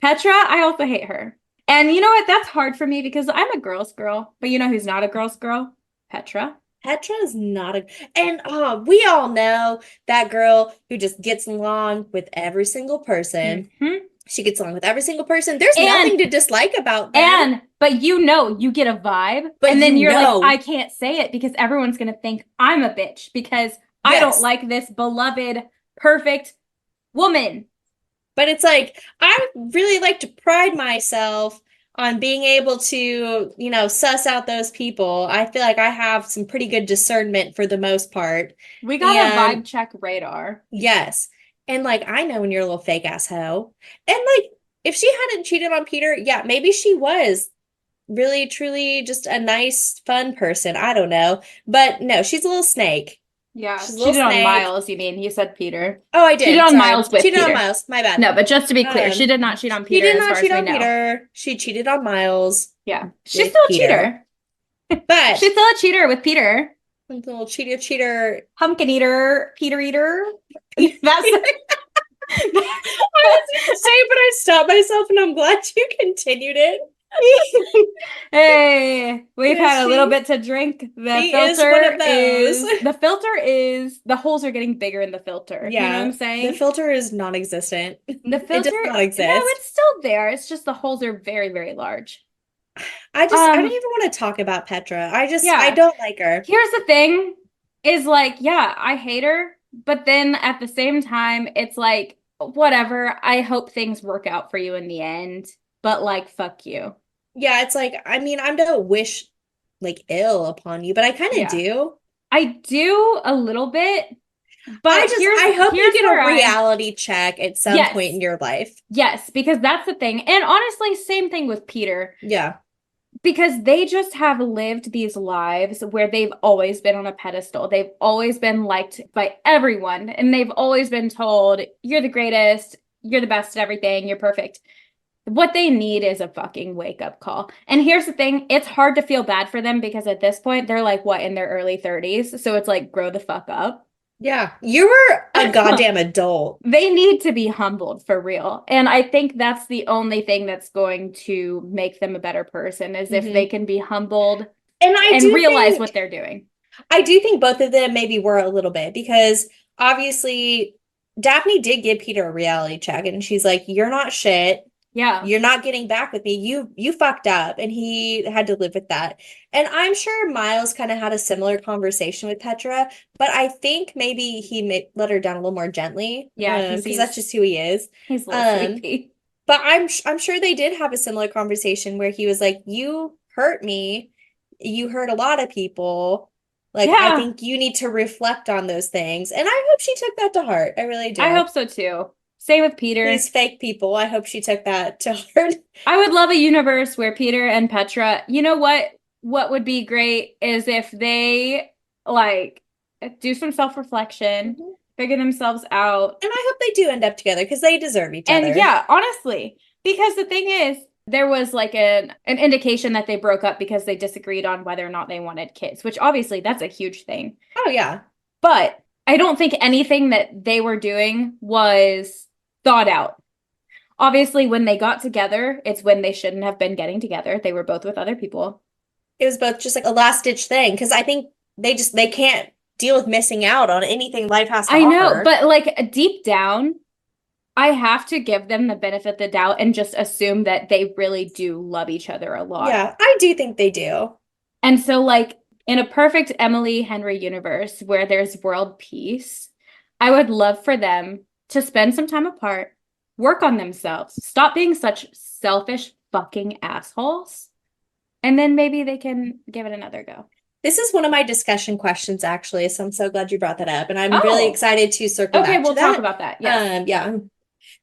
Petra, I also hate her. And you know what? That's hard for me because I'm a girl's girl. But you know who's not a girl's girl? Petra. Petra is not a, and we all know that girl who just gets along with every single person. Hmm. She gets along with every single person. There's And nothing to dislike about them, but you know, you get a vibe, but and then you're like, I know, can't say it because everyone's gonna think I'm a bitch because I don't yes. like this beloved, perfect woman. But it's like, I really like to pride myself on being able to, suss out those people. I feel like I have some pretty good discernment for the most part. We got a And vibe check radar. yes. And like, I know when you're a little fake ass hoe. And like, if she hadn't cheated on Peter, yeah, maybe she was really, truly just a nice, fun person. I don't know. But no, she's a little snake. Yeah, She's a little cheated on snake. Miles, you mean? You said Peter. Oh, I Cheated did. on Sorry. Miles with Cheated on Peter. Miles. My bad. No, but just to be clear, she Um, did not cheat on she Peter did as not far as cheat we on know. Peter. She cheated on Miles Yeah. She's with still a Peter. cheater. But She's still a cheater with Peter. a little cheater. Pumpkin eater, Peter eater. I That's was gonna say, but I stopped myself and I'm glad you continued it. Hey, we've Because had a little bit to drink. she is one of those. The holes are getting bigger in the filter. You know what I'm Yeah, the saying? filter is non-existent. The It does filter, not no, exist. it's still there. It's just the holes are very, very large. I don't Um, even want to talk about Petra. I yeah. don't like her. Here's the thing is like, yeah, I hate her, but then at the same time, it's like, whatever. I hope things work out for you in the end, but like, fuck you. Yeah, it's like, I mean, I'm gonna wish like ill upon you, but I kind of Yeah. do. I do a little bit, but I hope you here's get where a reality check at some point yes, in your life. yes, because that's the thing. And honestly, same thing with Peter, Yeah. because they just have lived these lives where they've always been on a pedestal. They've always been liked by everyone, and they've always been told, you're the greatest, you're the best at everything, you're perfect. What they need is a fucking wake up call. And here's the thing, it's hard to feel bad for them because at this point, they're like, what, in their early 30s? So it's like, grow the fuck up. Yeah. You were a goddamn adult. They need to be humbled for real. And I think that's the only thing that's going to make them a better person is if they Hmm. can be humbled And and realize what they're doing. I do think both of them maybe were a little bit because obviously Daphne did give Peter a reality check and she's like, "You're not shit. Yeah. You're not getting back with me. You fucked up." And he had to live with that. And I'm sure Miles kind of had a similar conversation with Petra, but I think maybe let her down a little more gently, Yeah, because because that's just who he is. he's a little Um, sleepy. but I'm sure they did have a similar conversation where he was like, "You hurt me. You hurt a lot of people. Like, I Yeah, think you need to reflect on those things." And I hope she took that to heart. I really I do. hope so too. Same with Peter. These fake people, I hope she took that to heart. I would love a universe where Peter and Petra, you know what? What would be great is if they like do some self-reflection, Mhm. figure themselves out. And I hope they do end up together because they deserve each And other. yeah, honestly, because the thing is, there was like an indication that they broke up because they disagreed on whether or not they wanted kids, which obviously that's a huge thing. Oh, yeah. But I don't think anything that they were doing was thought out. Obviously, when they got together, it's when they shouldn't have been getting together. They were both with other people. It was both just like a last ditch thing because I think they can't deal with missing out on anything life has to I know, offer. but like deep down, I have to give them the benefit of the doubt and just assume that they really do love each other a lot. Yeah, I do think they do. And so, like, in a perfect Emily Henry universe where there's world peace, I would love for them to spend some time apart, work on themselves, stop being such selfish fucking assholes, and then maybe they can give it another go. This is one of my discussion questions, actually, so I'm so glad you brought that up, and I'm really Oh, excited to circle okay, back to we'll talk that. about that. Yes. Yeah.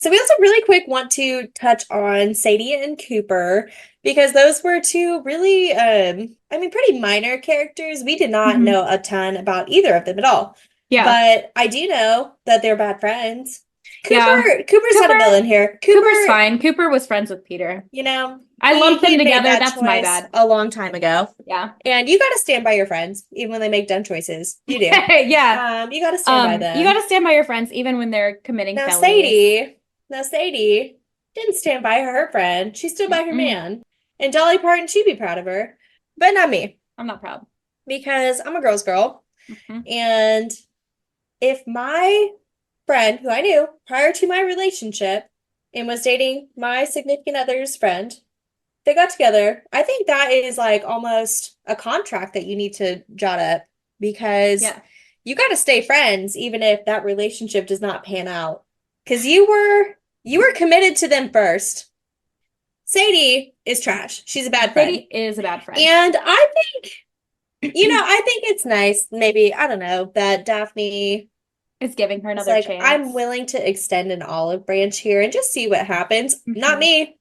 So we also really quick want to touch on Sadie and Cooper because those were two really, I mean, pretty minor characters. We did not Mhm. know a ton about either of them at all, Yeah. but I do know that they're bad friends. Yeah. Cooper's not a Cooper, villain here. Cooper's Cooper, fine. Cooper was friends with Peter. you know, I he lumped he them had made together. that That's my choice bad. a long time ago. Yeah. And you got to stand by your friends, even when they make dumb choices. You do. Yeah. You got to stand by You them. got to stand by your friends even when they're committing Now, felonies. Sadie didn't stand by her friend. She stood by her Mm-mm. man. And Dolly Parton, she'd be proud of her. But not me, I'm not proud. because I'm a girl's girl. Mhm. And if my friend, who I knew prior to my relationship and was dating my significant other's friend, they got together, I think that is like almost a contract that you need to jot up because Yeah. you got to stay friends even if that relationship does not pan out. Because you were committed to them first. Sadie is trash. She's a bad friend. Sadie is a bad friend. And I think, I think it's nice, maybe, I don't know, that Daphne It's giving her is another like, I'm chance. willing to extend an olive branch here and just see what happens. Not Mhm. me. I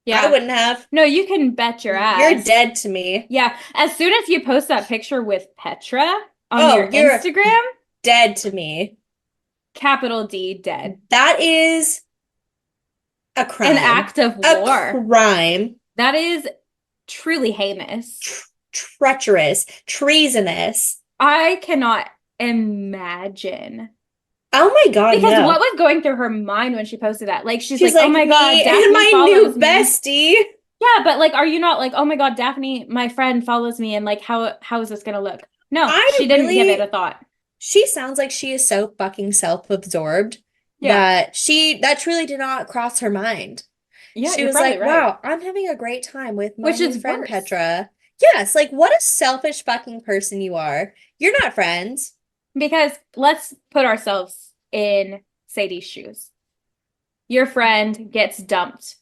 Yeah. wouldn't have. No, you can bet your You're ass. dead to me. Yeah. As soon as you post that picture with Petra on Oh, your you're Instagram, dead to me. capital D, dead. That is a An crime. act of A war. crime. That is truly heinous. Treacherous. Treasonous. I cannot imagine. Oh my God, Because what no. was going through her mind when she posted that? Like, she's She's like, oh like, my God, me and Daphne my follows new me. bestie. Yeah, but like, are you not like, oh my God, Daphne, my friend follows me, and like, how is this gonna look? No, I she didn't give it a really, thought. she sounds like she is so fucking self-absorbed Yeah. that truly did not cross her mind. Yeah, She you're was probably like, right. wow, I'm having a great time with my Which new is friend worse Petra. Yes, like what a selfish fucking person you are. You're not friends. because let's put ourselves in Sadie's shoes. Your friend gets dumped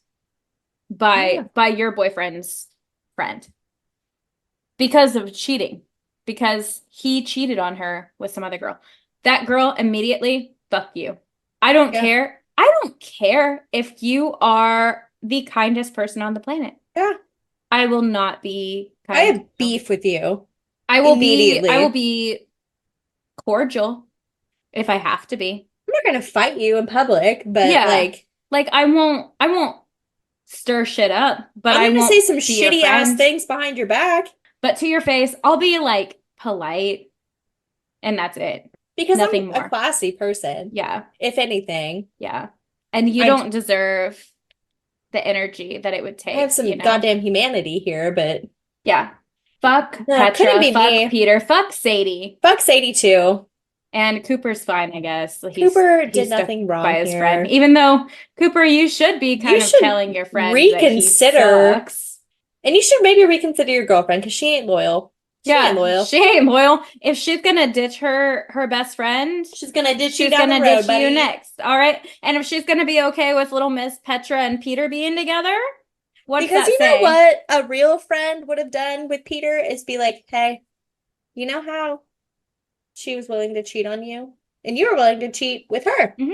Yeah. by your boyfriend's friend because of cheating, because he cheated on her with some other girl. That girl immediately, fuck you. I don't Yeah. care. I don't care if you are the kindest person on the planet. Yeah. I will not be I kind. have beef with you I will immediately. be cordial if I have to be. I'm not gonna fight you in public, but Yeah. like Like I won't stir shit up, but I'm I gonna say won't some be your shitty ass friend. things behind your back But to your face, I'll be like polite and that's it. because I'm Nothing a more. classy person, Yeah. if anything. Yeah. And you I don't deserve the energy that it would I have take, you some know? goddamn humanity here, but Yeah. Fuck couldn't Petra, be fuck me. Peter, fuck Sadie. Fuck Sadie too. And Cooper's fine, I guess. Cooper He did stuck nothing by wrong his friend. here. Even though, Cooper, you should be You kind of should telling your friend that he reconsider, sucks. and you should maybe reconsider your girlfriend because she ain't loyal. She ain't Yeah, loyal. she ain't loyal. If she's gonna ditch her best friend, She's gonna ditch you she's down the gonna road, ditch you buddy. next. All right. And if she's gonna be okay with little Miss Petra and Peter being together, what's Because that you know say? what a real friend would have done with Peter is be like, hey, you know how she was willing to cheat on you? And you were willing to cheat with her. Hmm.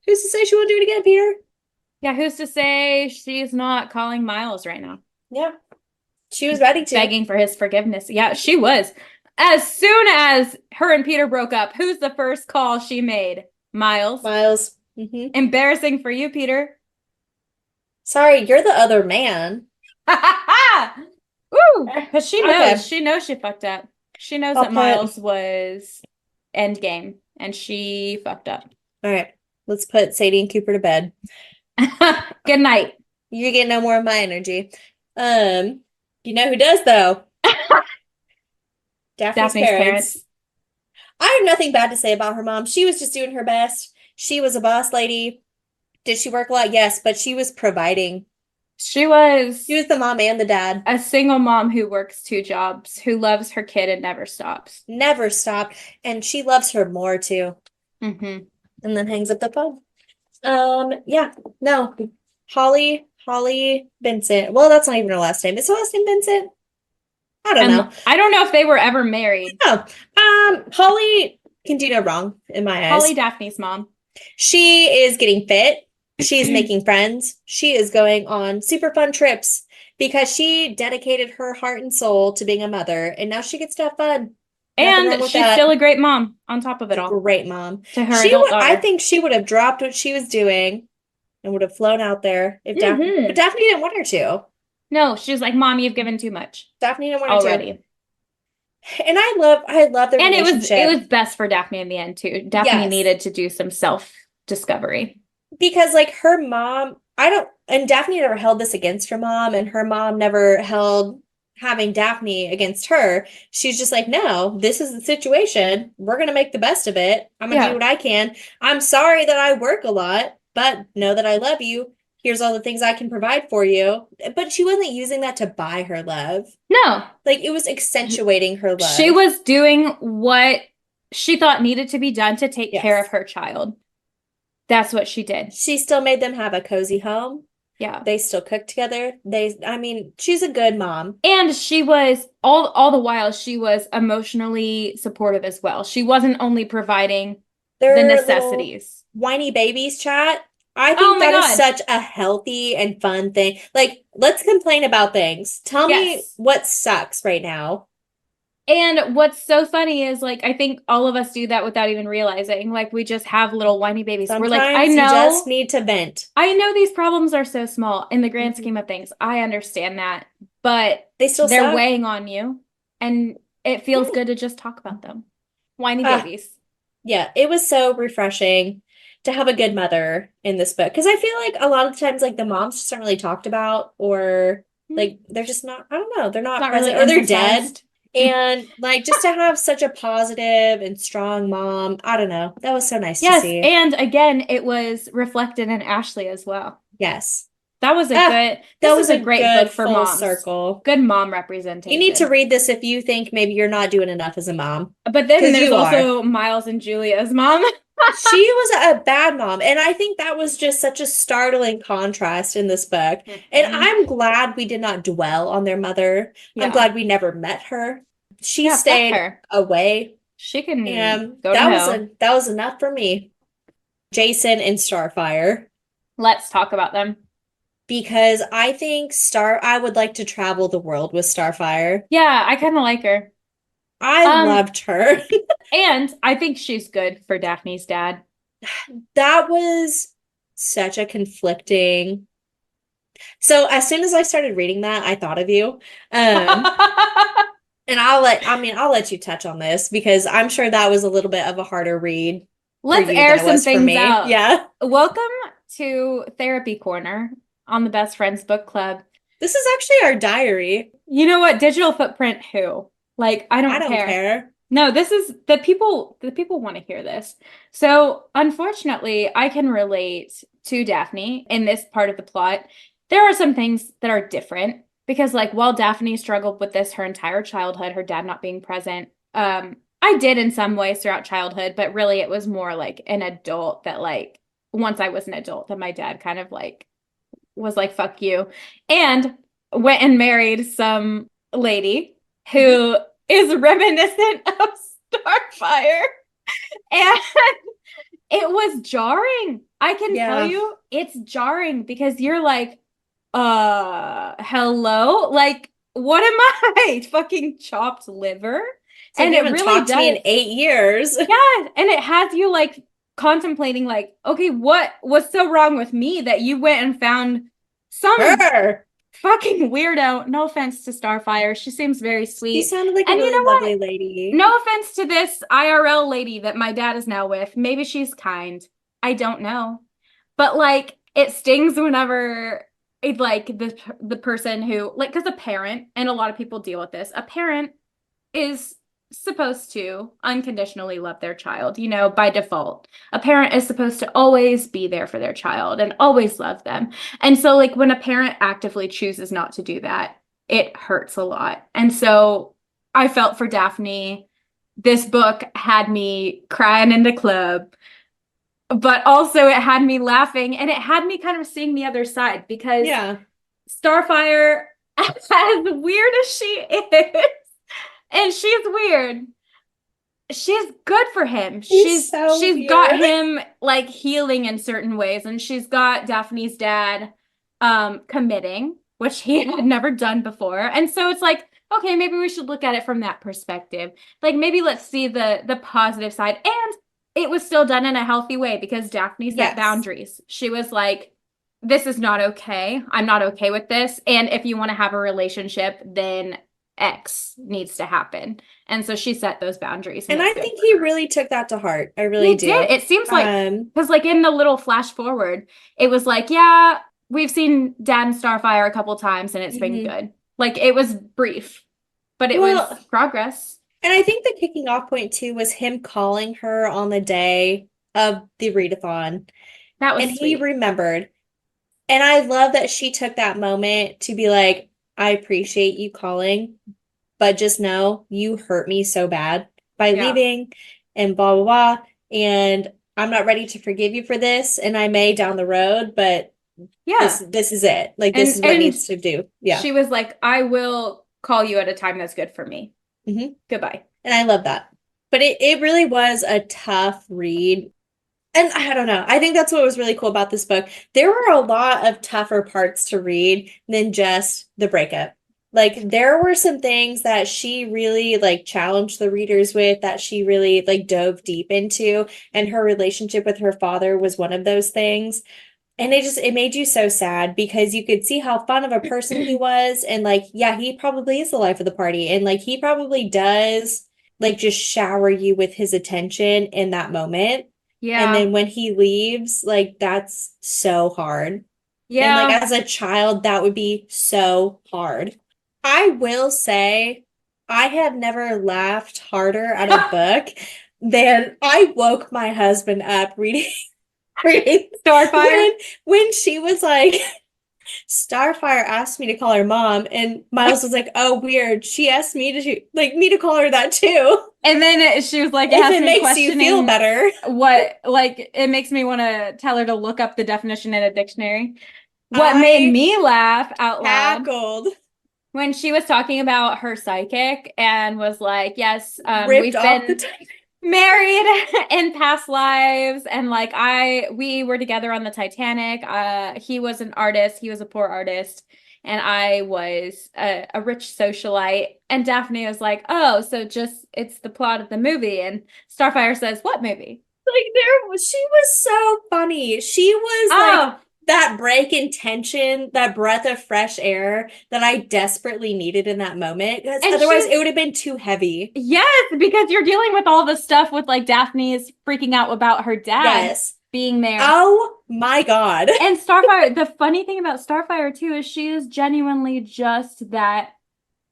Who's to say she won't do it again, Peter? Yeah, who's to say she's not calling Miles right now? Yeah. She was ready to. Begging for his forgiveness. Yeah, she was. As soon as her and Peter broke up, who's the first call she made? Miles. Miles. Embarrassing for you, Peter. Sorry, you're the other man. Woo! Because Okay. she knows she fucked up. She knows I'll that put. Miles was endgame, and she fucked up. All right. Let's put Sadie and Cooper to bed. Good night. You get no more of my energy. You know who does though? Daphne's Daphne's parents. parents. I have nothing bad to say about her mom. She was just doing her best. She was a boss lady. Did she work a lot? Yes, but she was providing. She was She was the mom and the dad. a single mom who works two jobs, who loves her kid and never stops. Never stopped. And she loves her more too. Mm-hmm. And then hangs up the phone. Yeah, no. Holly Vincent. Well, that's not even her last name. Is her last name Vincent? I don't And know. I don't know if they were ever married. Oh, Holly can do no wrong in my Holly, eyes. Daphne's mom. She is getting fit. She is making friends. She is going on super fun trips because she dedicated her heart and soul to being a mother, and now she gets to have fun. Nothing wrong And with she's still that. a great mom on top of it She's a all great mom. to her adult I daughter. think she would have dropped what she was doing and would have flown out there if Daphne, but Hmm. Daphne didn't want her to. No, she's like, Mom, you've given too much Daphne didn't want her to. already. And I love the And it relationship. was best for Daphne in the end too. Daphne Yes. needed to do some self-discovery. Because like her mom, I don't, and Daphne never held this against her mom, and her mom never held having Daphne against her. She's just like, no, this is the situation. We're gonna make the best of it. I'm gonna do Yeah. what I can. I'm sorry that I work a lot, but know that I love you. Here's all the things I can provide for you. But she wasn't using that to buy her love. No, Like it was accentuating her she love. was doing what she thought needed to be done to take care of Yes. her child. That's what she did. She still made them have a cozy home. Yeah. They still cook together. I mean, she's a good mom. And she was all the while she was emotionally supportive as well. She wasn't only providing the Their little necessities. whiny babies chat. I Oh think my that is God. such a healthy and fun thing. Like, let's complain about things. Tell me Yes. what sucks right now. And what's so funny is like I think all of us do that without even realizing. Like we just have little whiny babies. We're like, Sometimes you just need to vent. I know these problems are so small in the grand Mhm. scheme of things. I understand that, but They still they're suck. weighing on you and it feels Yeah. good to just talk about them. Whiny Ah, babies. yeah. It was so refreshing to have a good mother in this book because I feel like a lot of times, like the moms just aren't really talked about, or Hmm. like they're just not. I don't know. They're It's not not really present, or they're dead. emphasized. And like just to have such a positive and strong mom, I don't know. That was so nice to Yes, see. and again, it was reflected in Ashley as well. Yes. That was a Ah, good, that this is was a a great good book for full moms. circle. Good mom You need to representation. read this if you think maybe you're not doing enough as a mom, But then because there's you are. also Miles and Julia's mom. She was a bad mom, and I think that was just such a startling contrast in this book. And Mhm. I'm glad we did not dwell on their mother. I'm Yeah. glad we never met her. She Yeah, fuck stayed her. away, She can and go to hell. that was enough for me. Jason and Starfire. Let's talk about them. Because I think I would like to travel the world with Starfire. Yeah, I kind of like her. I Um, loved her. and I think she's good for Daphne's dad. That was such a conflicting. So as soon as I started reading that, I thought of you. Um, and I'll let you touch on this because I'm sure that was a little bit of a harder read for Let's you than air it some was for things me. out. Yeah. Welcome to Therapy Corner on the Best Friends Book Club. This is actually our diary. You know what? Digital footprint who? Like, I I don't don't care. care. No, this is the people want to hear this. So, unfortunately, I can relate to Daphne in this part of the plot. There are some things that are different because like while Daphne struggled with this her entire childhood, her dad not being present, I did in some ways throughout childhood, but really it was more like an adult that like once I was an adult that my dad kind of like was like fuck you and went and married some lady Mhm. who is reminiscent of Starfire. And it was jarring. I can tell Yeah. you, it's jarring because you're like, hello? Like, what am I? Fucking chopped liver? It's like And you it haven't really talked to me does. in 8 years. Yeah. And it has you like contemplating, like, okay, what was so wrong with me that you went and found some Her. fucking weirdo? No offense to Starfire. She seems very She sweet. sounded like a And you really know what? lovely lady. No offense to this IRL lady that my dad is now with. Maybe she's kind. I don't know. But like it stings whenever it like the person who like because a parent and a lot of people deal with this. A parent is supposed to unconditionally love their child, you know, by default. A parent is supposed to always be there for their child and always love them. And so like when a parent actively chooses not to do that, it hurts a lot. And so I felt for Daphne. This book had me crying in the club, but also it had me laughing and it had me kind of seeing the other side because Yeah. Starfire as weird as she is, and she's weird, she's good for him. He's so She's got weird. him like healing in certain ways, and she's got Daphne's dad committing, which he had never done before. And so it's like, okay, maybe we should look at it from that perspective. Like maybe let's see the positive side. And it was still done in a healthy way because Daphne set Yes. boundaries. She was like, this is not okay. I'm not okay with this. And if you want to have a relationship, then X needs to happen. And so she set those boundaries, and And it's I good think for he her. really took that to heart. I really He did. do. It seems like, Um, because like in the little flash forward, it was like, yeah, we've seen Dad and Starfire a couple times and it's been mhm. good. Like it was brief, but it Well, was progress. and I think the kicking off point too was him calling her on the day of the readathon, That and was he sweet. remembered. And I love that she took that moment to be like, I appreciate you calling, but just know you hurt me so bad by Yeah. leaving and blah, blah, blah. And I'm not ready to forgive you for this. And I may down the road, but Yeah. this is it. Like this And is what needs to do. Yeah. she was like, I will call you at a time that's good for me. Hmm. Goodbye. And I love that. But it really was a tough read. And I don't know. I think that's what was really cool about this book. There were a lot of tougher parts to read than just the breakup. Like there were some things that she really like challenged the readers with that she really like dove deep into, and her relationship with her father was one of those things. And it made you so sad because you could see how fun of a person he was, and like yeah, he probably is the life of the party, and like he probably does like just shower you with his attention in that moment. And Yeah. then when he leaves, like that's so hard. And like Yeah. as a child, that would be so hard. I will say I have never laughed harder at a book than I woke my husband up reading reading Starfire. when when she was like Starfire asked me to call her mom, and Miles was like, "Oh, weird. She asked me to call her that too. And then she was like, it If has it me makes you feel questioning better." what, like, it makes me want to tell her to look up the definition in a dictionary. What made I me laugh out loud cackled, when she was talking about her psychic and was like, yes, ripped we've off the been time. married in past lives, and like we were together on the Titanic. He was an artist, he was a poor artist, and I was a rich socialite. And Daphne was like, oh, so just it's the plot of the movie. And Starfire says, what movie? Like she was so funny. She was like Oh, that break in tension, that breath of fresh air that I desperately needed in that moment, because and otherwise she's it would have been too heavy. yes, because you're dealing with all the stuff with like Daphne's freaking out about her dad Yes. being there. Oh my God. And Starfire, the funny thing about Starfire too is she is genuinely just that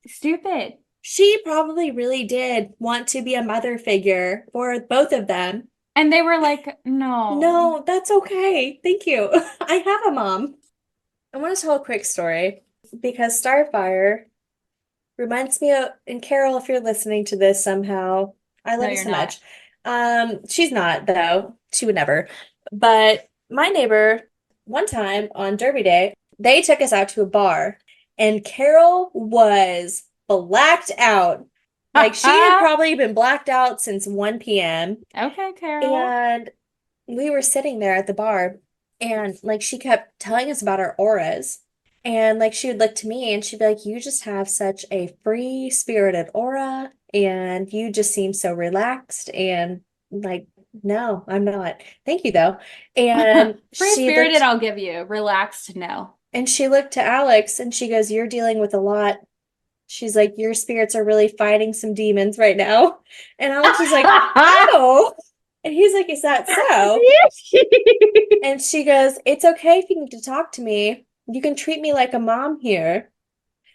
stupid. She probably really did want to be a mother figure for both of them. And they were like, no. No, that's okay. Thank you. I have a mom. I want to tell a quick story because Starfire reminds me of, and Carol, if you're listening to this somehow, I No, love you you're so not. much. She's not though. She would never. But my neighbor, one time on Derby Day, they took us out to a bar, and Carol was blacked out. Like she had probably been blacked out since 1 p.m. Okay, Carol. And we were sitting there at the bar, and like she kept telling us about our auras. And like she would look to me and she'd be like, "You just have such a free spirited aura, and you just seem so relaxed." And like, no, I'm not. Thank you though. And Free spirited, I'll give you. Relaxed, no. she looked to Alex and she goes, "You're dealing with a lot." She's like, "Your spirits are really fighting some demons right now." And Alex was like, "Oh." And he's like, "Is that so?" And she goes, "It's okay if you need to talk to me. You can treat me like a mom here."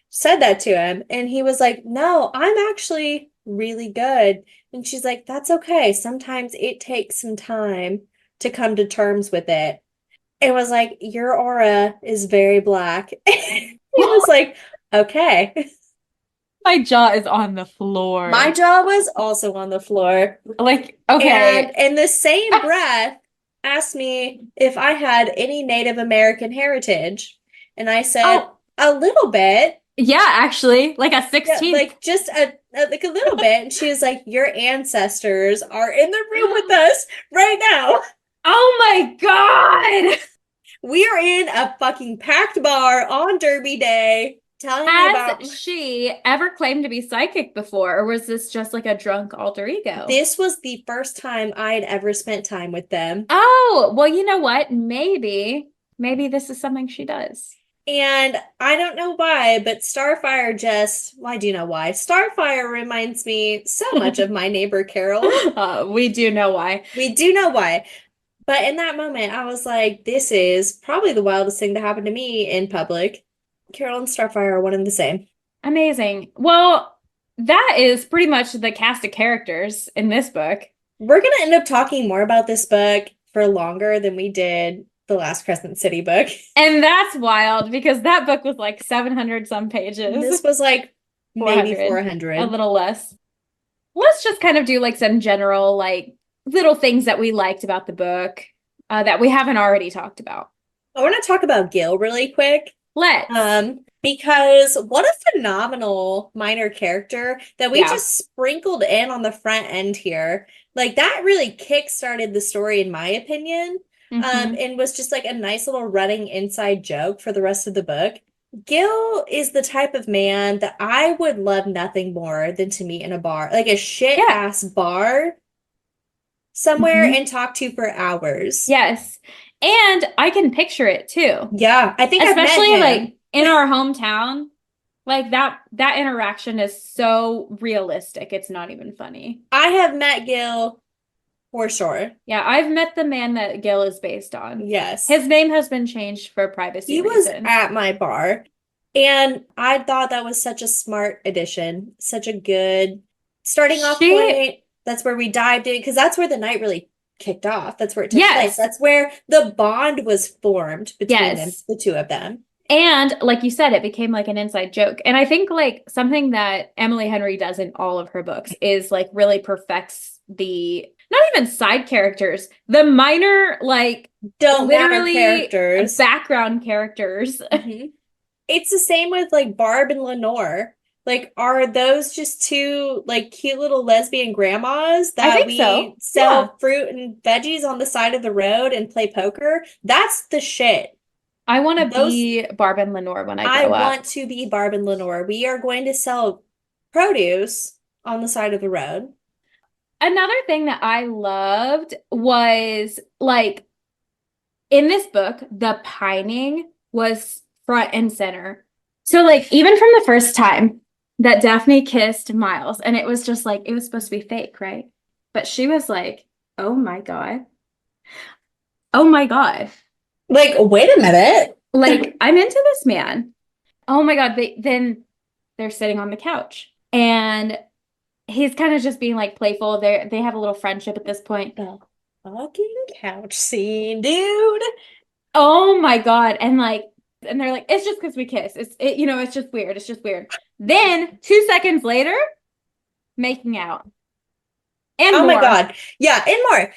Said that to him. And he was like, "No, I'm actually really good." And she's like, "That's okay. Sometimes it takes some time to come to terms with it." It was like, "Your aura is very black." He was like, "Okay." My jaw is on the floor. My jaw was also on the floor. Like, And okay. in the same breath, asked me if I had any Native American heritage. And I said, Oh, "A little bit." Yeah, actually, like a Yeah, 16th. like just like a little bit. And she was like, "Your ancestors are in the room with us right now. Oh my God. We are in a fucking packed bar on Derby Day, telling me about." Has she ever claimed to be psychic before, or was this just like a drunk alter ego? This was the first time I had ever spent time with them. Oh, well, you know what? Maybe this is something she does. And I don't know why, but Starfire just, well, I do know why. Starfire reminds me so much of my neighbor Carol. We do know why. We do know why. But in that moment, I was like, this is probably the wildest thing to happen to me in public. Carol and Starfire are one and the same. Amazing. Well, that is pretty much the cast of characters in this book. We're going to end up talking more about this book for longer than we did the last Crescent City book. And that's wild because that book was like 700 some This pages. was like maybe 400, a 400. little less. Let's just kind of do like some general, like little things that we liked about the book that we haven't already talked about. I want to talk about Gil really quick. Let's. Because what a phenomenal minor character that we Yeah. just sprinkled in on the front end here. Like that really kick-started the story, in my opinion. Hmm. And was just like a nice little running inside joke for the rest of the book. Gil is the type of man that I would love nothing more than to meet in a bar, like a shit Yeah. ass bar somewhere Hmm. and talk to for hours. Yes. And I can picture it too. Yeah, I think I've met Especially him. like in our hometown. Like that interaction is so realistic. It's not even funny. I have met Gil for sure. Yeah, I've met the man that Gill is based on. Yes. His name has been changed for privacy He was reasons. at my bar, and I thought that was such a smart addition, such a good starting off She, point. That's where we dived in because that's where the night really kicked off. That's where it took place. yes, That's where the bond was formed between them, yes. the two of them. And like you said, it became like an inside joke. And I think like something that Emily Henry does in all of her books is like really perfects the not even side characters, the minor, like Don't matter literally characters. background characters. Mhm. It's the same with like Barb and Lenore. Like, are those just two like cute little lesbian grandmas I that think we so. Yeah. sell fruit and veggies on the side of the road and play poker? That's the shit. I want to Those be Barb and Lenore when I I grow up. want to be Barb and Lenore. We are going to sell produce on the side of the road. Another thing that I loved was like in this book, the pining was front and center. So, like, even from the first time that Daphne kissed Miles, and it was just like, it was supposed to be fake, right? But she was like, oh my God. Oh my God. Like, wait a minute. Like, I'm into this man. Oh my God. Then they're sitting on the couch and he's kind of just being like playful. They have a little friendship at this point. The fucking couch scene, dude. Oh my God. And they're like, it's just because we kiss. It's just weird. It's just weird. Then 2 seconds later, making out and Oh my more. God. Yeah, and more.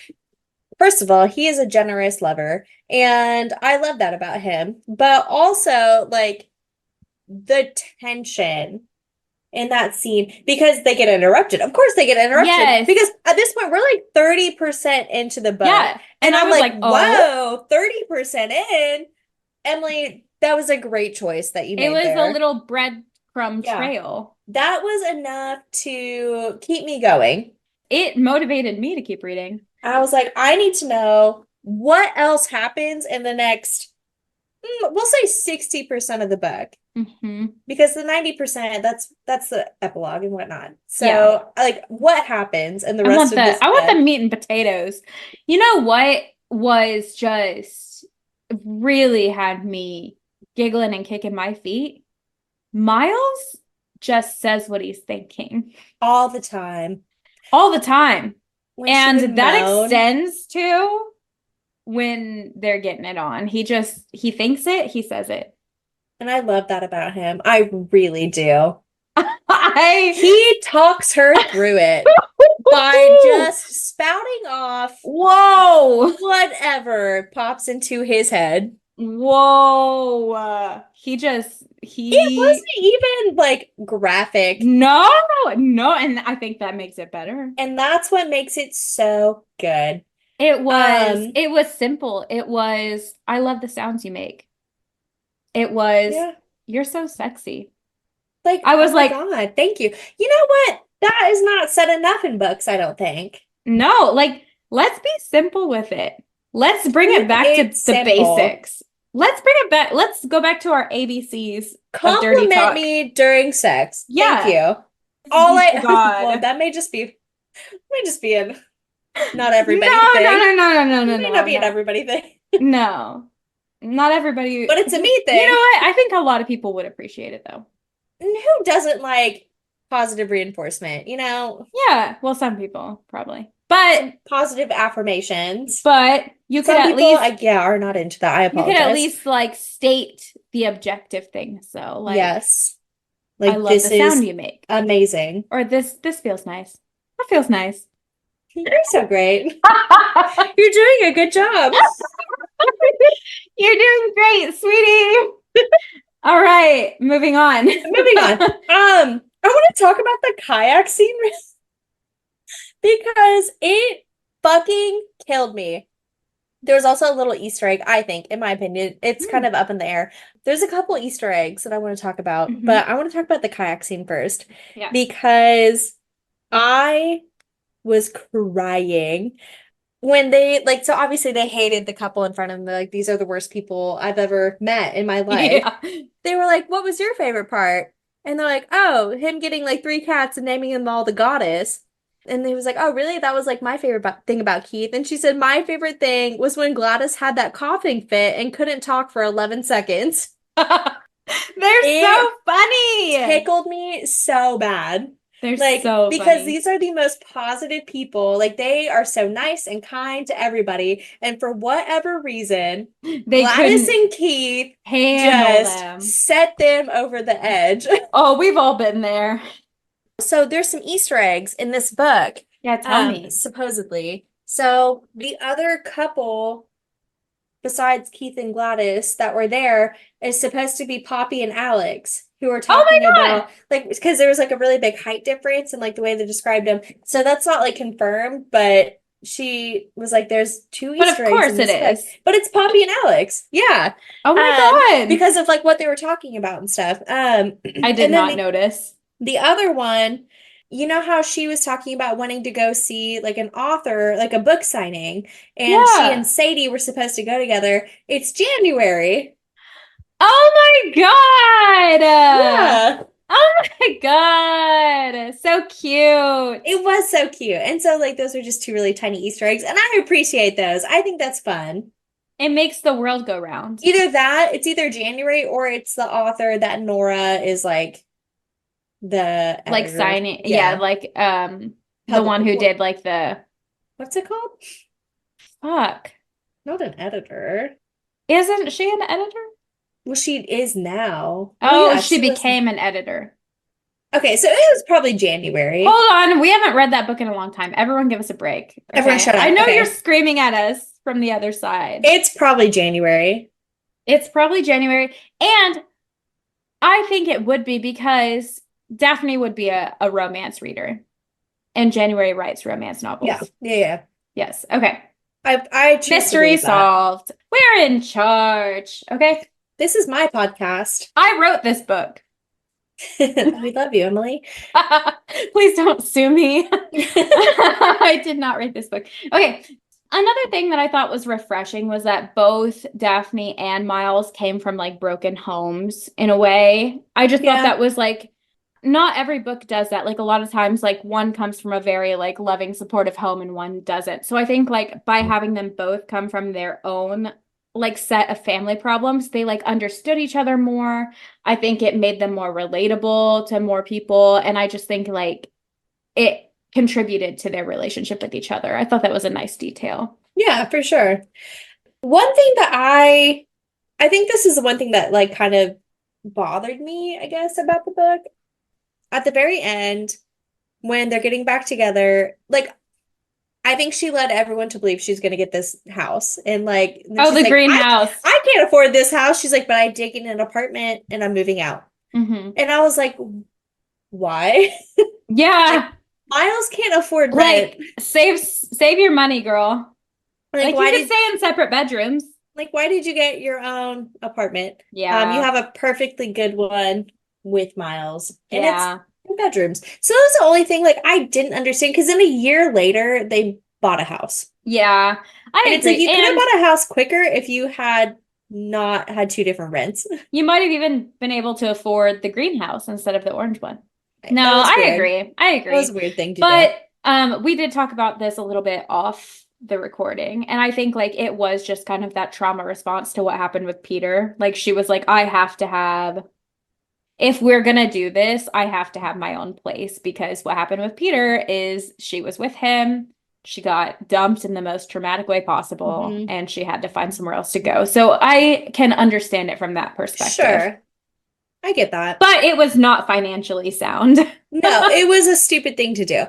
First of all, he is a generous lover, and I love that about him. But also, like, the tension in that scene because they get interrupted. Of course, they get interrupted Yes. because at this point, we're like 30% into the book. Yeah. And And I I'm was like, like, oh, whoa, 30% in. Emily, that was a great choice that you it made was a there. little breadcrumb Yeah, trail. that was enough to keep me going. It motivated me to keep reading. I was like, I need to know what else happens in the next, we'll say 60% of the book. Hmm. Because the 90%, that's the epilogue and whatnot. Yeah. So, like, what happens in the rest of this I want book? the meat and potatoes. You know what was just really had me giggling and kicking my feet? Miles just says what he's thinking All the time. all the time. When she would And that moan. extends to when they're getting it on. He thinks it, he says it. And I love that about him. I really do. I He talks her through it by just spouting off Whoa. whatever pops into his head. Whoa. It He, wasn't even like graphic, no, no. And I think that makes it better. and that's what makes it so good. It was simple. It was, I love the sounds you make. It was, Yeah. you're so sexy. Like, I oh was my like, God, thank you. You know what? That is not said enough in books, I don't think. no, like, let's be simple with it. Let's bring it Keep back it to the simple. basics. Let's bring it back. Let's go back to our ABCs of dirty Compliment talk. me during sex. Thank Yeah. you. All Be I, well, God. that may just be a not No, everybody no, thing. no, no, no, no, no, It may not no, be an no. everybody thing, No. Not everybody. but it's a me You know thing. what? I think a lot of people would appreciate it though. And who doesn't like positive reinforcement? Yeah, well, some people probably. But Some positive affirmations. but you could Some at people, least yeah, are not into that. I apologize. like state the objective thing. So like Yes. I Like love this the sound is you make. amazing. Or this feels nice. That feels nice. You're so great. You're doing a good job. You're doing great, sweetie. All right, moving on. Moving on. I want to talk about the kayak scene because it fucking killed me. There was also a little Easter egg, I think, in my opinion. It's kind Hmm. of up in the air. There's a couple Easter eggs that I want to talk about, Mhm. but I want to talk about the kayak scene first Yeah. because I was crying when they like so obviously they hated the couple in front of them. They're like, these are the worst people I've ever met in my life. Yeah. They were like, what was your favorite part? And they're like, oh, him getting like three cats and naming them all the goddess. And he was like, oh, really? That was like my favorite thing about Keith. And she said, my favorite thing was when Gladys had that coughing fit and couldn't talk for 11 seconds. They're so It funny. tickled me so bad. They're Like, so because funny. these are the most positive people. Like, they are so nice and kind to everybody. And for whatever reason, They Gladys couldn't and Keith handle just them. set them over the edge. Oh, we've all been there. So there's some Easter eggs in this book, Yeah, tell me. supposedly. So the other couple besides Keith and Gladys that were there is supposed to be Poppy and Alex, who are Oh talking my God. about like because there was like a really big height difference and like the way they described them. So that's not like confirmed, but she was like, "There's two But Easter of eggs in course it this book, is. but it's Poppy and Alex." Yeah, Oh my God. because of like what they were talking about and stuff. I did And then not notice. the other one, you know how she was talking about wanting to go see like an author, like a book signing, and she and Yeah. Sadie were supposed to go together. It's January. Oh my God. Yeah, Oh my God. So cute. it was so cute. And so like those are just two really tiny Easter eggs, and I appreciate those. I think that's fun. It makes the world go round. It's either January or it's the author that Nora is like the Like editor. signing, yeah, Yeah. like the Public one who did like the what's it called? fuck. Not an editor. Isn't she an editor? Well, she is now. Well, Oh, yeah, she she was. became an editor. Okay, so it was probably January. Hold on, we haven't read that book in a long time. Everyone give us a break. Everyone Okay. shut I up. know you're Okay. screaming at us from the other side. It's probably January. It's probably January. And I think it would be because Daphne would be a romance reader. And January writes romance Yeah. novels. Yeah, yeah. Yes. Okay. I choose to Mystery believe that. solved. We're in charge. Okay. This is my podcast. I wrote this book. We love you, Emily. Please don't sue me. I did not write this book. Okay. Another thing that I thought was refreshing was that both Daphne and Miles came from like broken homes in a way. I just thought Yeah. that was like not every book does that. Like a lot of times like one comes from a very like loving supportive home and one doesn't. So I think like by having them both come from their own like set of family problems, they like understood each other more. I think it made them more relatable to more people and I just think like it contributed to their relationship with each other. I thought that was a nice detail. Yeah, for sure. One thing that I think this is the one thing that like kind of bothered me, I guess, about the book. At the very end, when they're getting back together, like I think she led everyone to believe she's going to get this house. And then Oh, she's the like, greenhouse. I can't afford this house. She's like, but I did get an apartment and I'm moving out. Hmm. And I was like, why? Like, Yeah. Miles can't afford rent. Like, save your money, girl. Like, Like, you could stay in separate bedrooms. why did you get your own apartment? You Yeah. have a perfectly good one with Miles, and it's Yeah. bedrooms. So that was the only thing like I didn't understand because then a year later they bought a house. Yeah. And I it's like agree. you could have And bought a house quicker if you had not had two different rents. you might have even been able to afford the greenhouse instead of the orange one. No, That was I weird. agree. I That was agree. a weird thing to do. But we did talk about this a little bit off the recording, and I think like it was just kind of that trauma response to what happened with Peter. Like she was like, I have to have, if we're gonna do this, I have to have my own place because what happened with Peter is she was with him, she got dumped in the most traumatic way possible, Hmm. and she had to find somewhere else to go. So I can understand it from that perspective. Sure, I get that. But it was not financially sound. No, it was a stupid thing to do.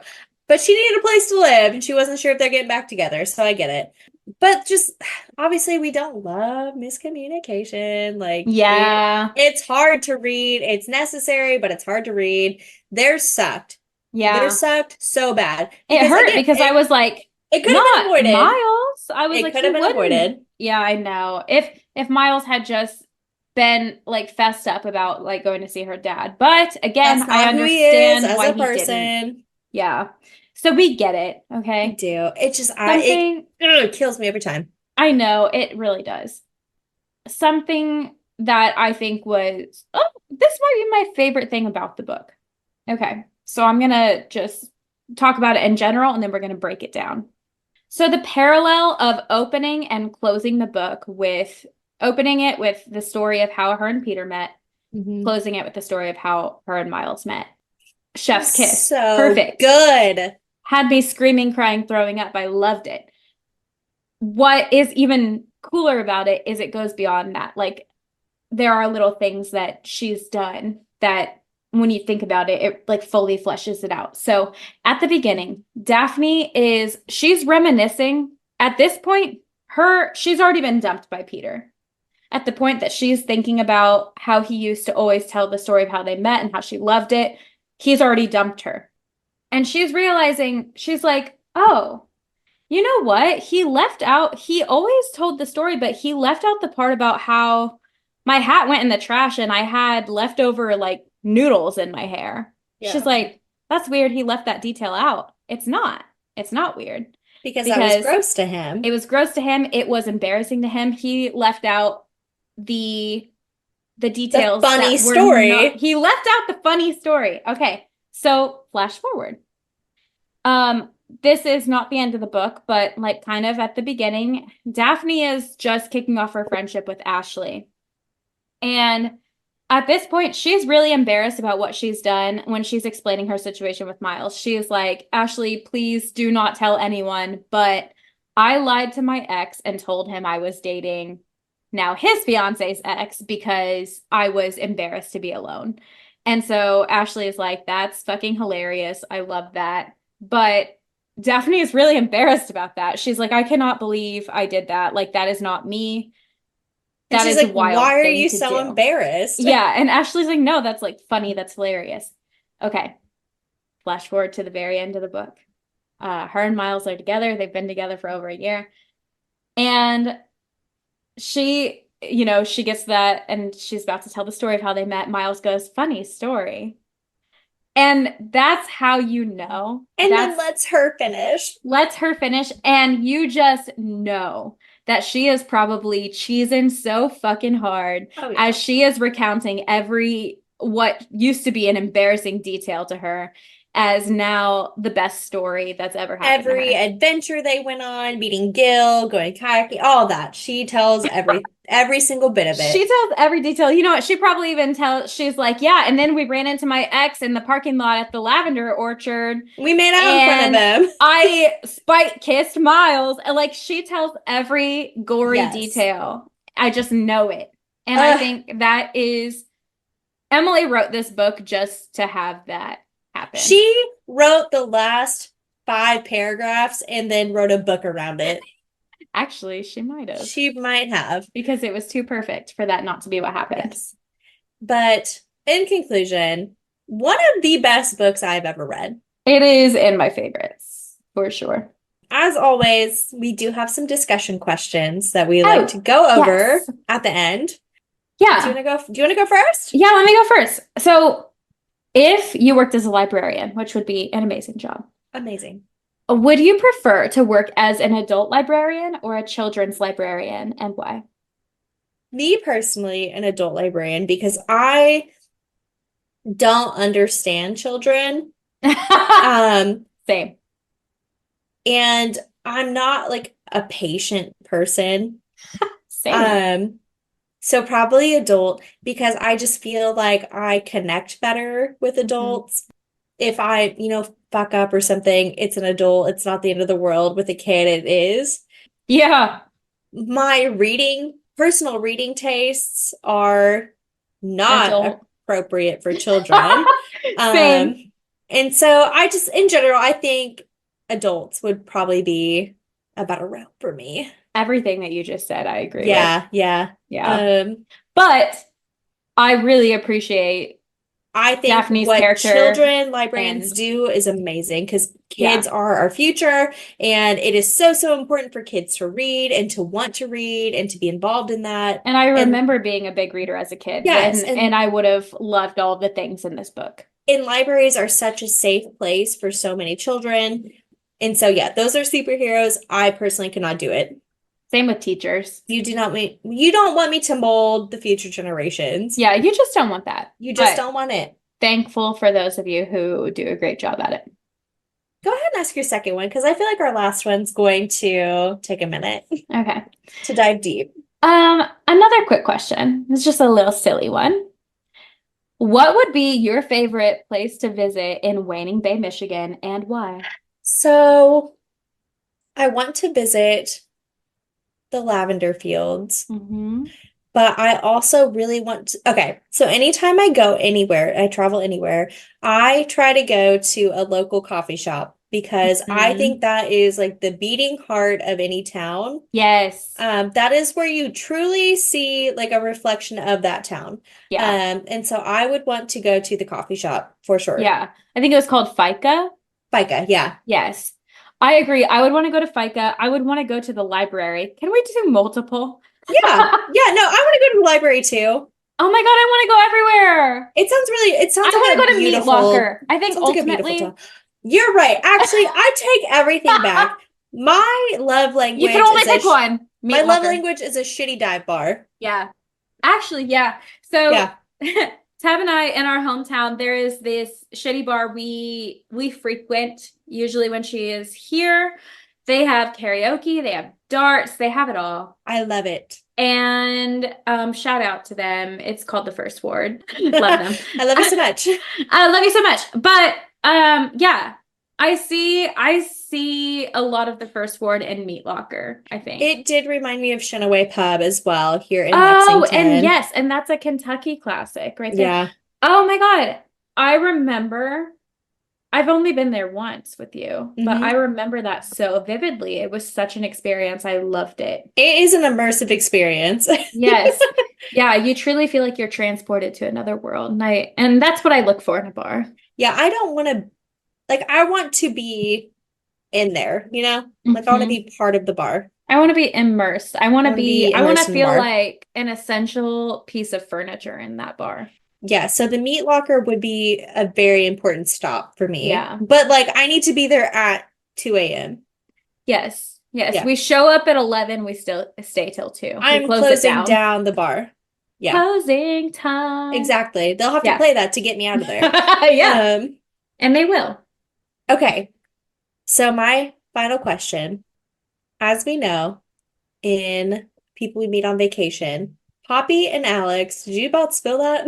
But she needed a place to live and she wasn't sure if they're getting back together, so I get it. But just obviously we don't love miscommunication. Yeah. It's hard to read. It's necessary, but it's hard to read. Theirs sucked. Theirs Yeah. sucked so bad. It Because hurt again, because I was like, it could have been not avoided. Miles. I was It like, could he have been wouldn't. avoided. Yeah, I know. If Miles had just been like fessed up about like going to see her dad. But again, That's I not who he is understand as why a he didn't. person. Yeah. So we get it, I okay? do. It just Something it kills me every time. I know it really does. Something that I think was, oh, this might be my favorite thing about the book. Okay. So I'm gonna just talk about it in general and then we're gonna break it down. So the parallel of opening and closing the book with opening it with the story of how her and Peter met, Mhm. closing it with the story of how her and Miles met. Chef's kiss. So Perfect. good. Had me screaming, crying, throwing up. I loved it. What is even cooler about it is it goes beyond that. Like there are little things that she's done that when you think about it, it like fully fleshes it out. So at the beginning, she's reminiscing at this point, she's already been dumped by Peter. At the point that she's thinking about how he used to always tell the story of how they met and how she loved it, he's already dumped her. And she's realizing, she's like, oh, you know what? He always told the story, but he left out the part about how my hat went in the trash and I had leftover like noodles in my hair. She's Yeah. like, that's weird. He left that detail out. It's not. It's not weird Because that was because gross to it him. was gross to him. It was embarrassing to him. He left out the the The details funny that were not, story. he left out the funny story. Okay. So flash forward. Um, this is not the end of the book, but like kind of at the beginning, Daphne is just kicking off her friendship with Ashley. And at this point, she's really embarrassed about what she's done when she's explaining her situation with Miles. She's like, Ashley, please do not tell anyone, but I lied to my ex and told him I was dating now his fiance's ex because I was embarrassed to be alone. And so Ashley is like, that's fucking hilarious. I love that. But Daphne is really embarrassed about that. She's like, I cannot believe I did that. Like, that is not me. And That she's is a like, why wild are thing you to so do. embarrassed? Yeah, and Ashley's like, no, that's like funny, that's hilarious. Okay, flash forward to the very end of the book. Her and Miles are together. They've been together for over a year. And she gets that and she's about to tell the story of how they met. Miles goes, funny story. And that's how you know. And then Lets her finish, and you just know that she is probably cheesing so fucking hard Oh as yeah. she is recounting every what used to be an embarrassing detail to her as now the best story that's ever happened to Every her. adventure they went on, meeting Gil, going kayaking, all that. She tells every single bit of She it. tells every detail. You know what? She probably even tells, she's like, yeah, and then we ran into my ex in the parking lot at the lavender orchard, We made out in front of and him. I spite kissed Miles. And like she tells every gory Yes. detail. I just know it. And I Uh, think that is, Emily wrote this book just to have that happen. she wrote the last 5 paragraphs and then wrote a book around it. Actually, she might have, She might have. because it was too perfect for that not to be what happened. Yes. But in conclusion, one of the best books I've ever read. It is in my favorites, for sure. As always, we do have some discussion questions that we like to Oh, go over yes. at the end. Yeah. Do you want to go first? Yeah, let me go first. So, if you worked as a librarian, which would be an amazing job, Amazing. would you prefer to work as an adult librarian or a children's librarian, and why? Me personally, an adult librarian, because I don't understand children. Um, Same. and I'm not like a patient person. Same. Um, so probably adult because I just feel like I connect better with Mhm. adults. If I, fuck up or something, it's an adult. It's not the end of the world. With a kid, it is. Yeah. My personal reading tastes are not Adult. appropriate for children. Same. Um, and so in general, I think adults would probably be a better route for me. Everything that you just said, I agree with. Yeah, yeah. Yeah. Um, But I really appreciate I think Daphne's what character children librarians and do is amazing because yeah. kids are our future, and it is so, so important for kids to read and to want to read and to be involved in that. And I And remember being a big reader as a kid yes, and I would have loved all the things in this book. and libraries are such a safe place for so many children. And so, yeah, those are superheroes. I personally cannot do it. Same with teachers. You don't want me to mold the future generations. Yeah, you just don't want that. You just But don't want it. thankful for those of you who do a great job at it. Go ahead and ask your second one because I feel like our last one's going to take a minute Okay. to dive deep. Another quick question. It's just a little silly one. What would be your favorite place to visit in Waning Bay, Michigan, and why? So I want to visit the lavender fields, Mm-hmm. but I also really want to. Okay, so anytime I go anywhere, I travel anywhere, I try to go to a local coffee shop because I Mm-hmm. think that is like the beating heart of any town. Yes. That is where you truly see like a reflection of that town. Yeah. And so I would want to go to the coffee shop for sure. Yeah. I think it was called FICA. FICA, yeah. Yes. I agree. I would want to go to FICA. I would want to go to the library. Can we do multiple? Yeah. Yeah, no, I want to go to the library too. Oh my God, I want to go everywhere. It I sounds want like to a go to Meat beautiful, Locker. I think sounds like a beautiful ultimately town. You're right. Actually, I take everything back. My love you can language only is pick one. my Meat love Locker. language is a shitty dive bar. Yeah. Actually, yeah. So Yeah. Tab and I in our hometown, there is this shitty bar we frequent usually when she is here. They have karaoke, they have darts, they have it all. I love it. And shout out to them. It's called the First Ward. Love them. I love you so much. I love you so much. But yeah, I see a lot of the First Ward in Meat Locker, I think. It did remind me of Shenaway Pub as well here in Oh, and Lexington. yes, and that's a Kentucky classic right there. Yeah. Oh my God. I remember I've only been there once with you, but I Hmm. remember that so vividly. It was such an experience. I loved it. It is an immersive experience. Yes. Yeah, you truly feel like you're transported to another world. And that's what I look for in a bar. Yeah, I don't want to I want to be in there, Like I want to Mhm. be part of the bar. I want to be immersed. I want to be I want to immersed in the feel bar. like an essential piece of furniture in that bar. Yeah, so the meat locker would be a very important stop for me. Yeah. But I need to be there at 2 a.m. Yes. Yes. Yeah. We show up at 11, we still stay till 2. We I'm close it closing down. down the bar. Yeah, Closing time. exactly. They'll have to Yeah. play that to get me out of there. Yeah. And they will. Okay. So my final question, as we know, in People We Meet on Vacation, Poppy and Alex, did you about spill that?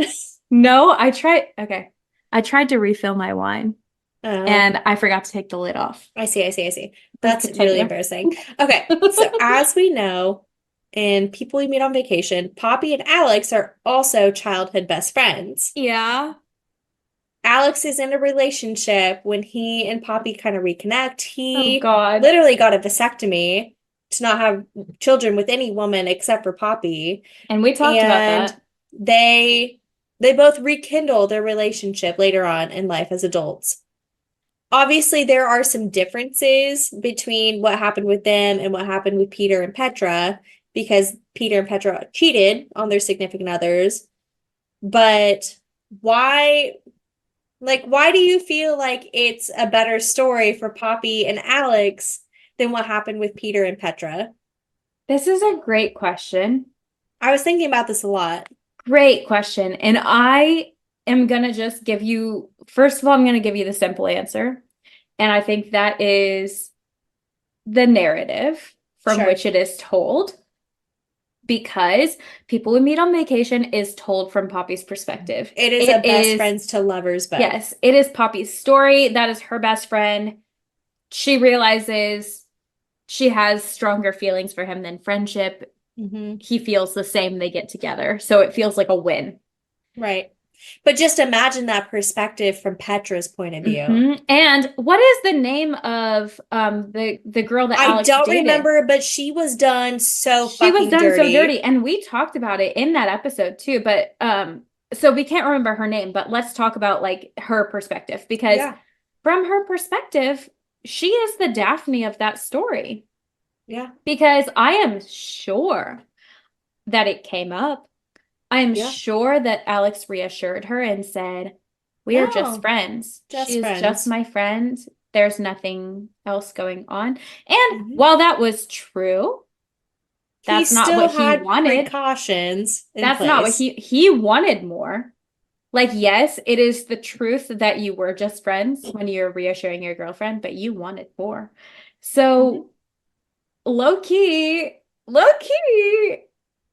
No, I tried. Okay. I tried to refill my wine Uh, and I forgot to take the lid off. I see, I see, I see. Please That's really continue. embarrassing. Okay, so as we know, in People We Meet on Vacation, Poppy and Alex are also childhood best friends. Yeah. Alex is in a relationship, when he and Poppy kind of reconnect, Oh he God. literally got a vasectomy to not have children with any woman except for Poppy. And we talked about And that. they they both rekindle their relationship later on in life as adults. Obviously, there are some differences between what happened with them and what happened with Peter and Petra, because Peter and Petra cheated on their significant others. But why, why do you feel like it's a better story for Poppy and Alex than what happened with Peter and Petra? This is a great question. I was thinking about this a lot. Great question. And I am going to just give you, first of all, I'm going to give you the simple answer. And I think that is the narrative from Sure. which it is told, because People We Meet on Vacation is told from Poppy's perspective. It is a It best is, friends to lovers book. yes, it is Poppy's story. That is her best friend. She realizes she has stronger feelings for him than friendship. Mm-hmm. He feels the same. They get together. So it feels like a win. Right. But just imagine that perspective from Petra's point of view. And what is the name of the girl that I Alex don't dated? remember, but she was done so She was fucking done so dirty, dirty. and we talked about it in that episode too, but so we can't remember her name, but let's talk about like her perspective, because Yeah. from her perspective, she is the Daphne of that story. Yeah. Because I am sure that it came up. I am Yeah. sure that Alex reassured her and said, "We are just No, friends. She just is just friends. my friend. There's nothing else going on." And Hmm. while that was true, He that's not what still he had wanted. precautions in That's not what place. he wanted more. Like, yes, it is the truth that you were just friends when you're reassuring your girlfriend, but you wanted more. Mhm. So low key,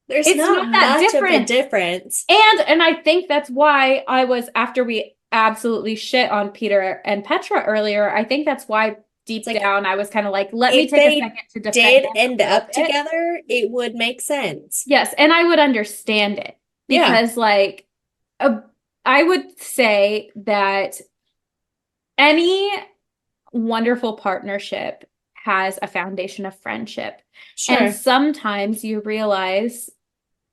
There's it's not not that much of a different. difference. And I think that's why I was, after we absolutely shit on Peter and Petra earlier, I think that's why It's deep like, down I was kind of like, let me if take a they second to defend did them end a little up bit. together, it would make sense. Yes, and I would understand it Yeah. because like uh, I would say that any wonderful partnership has a foundation of friendship. And Sure. sometimes you realize,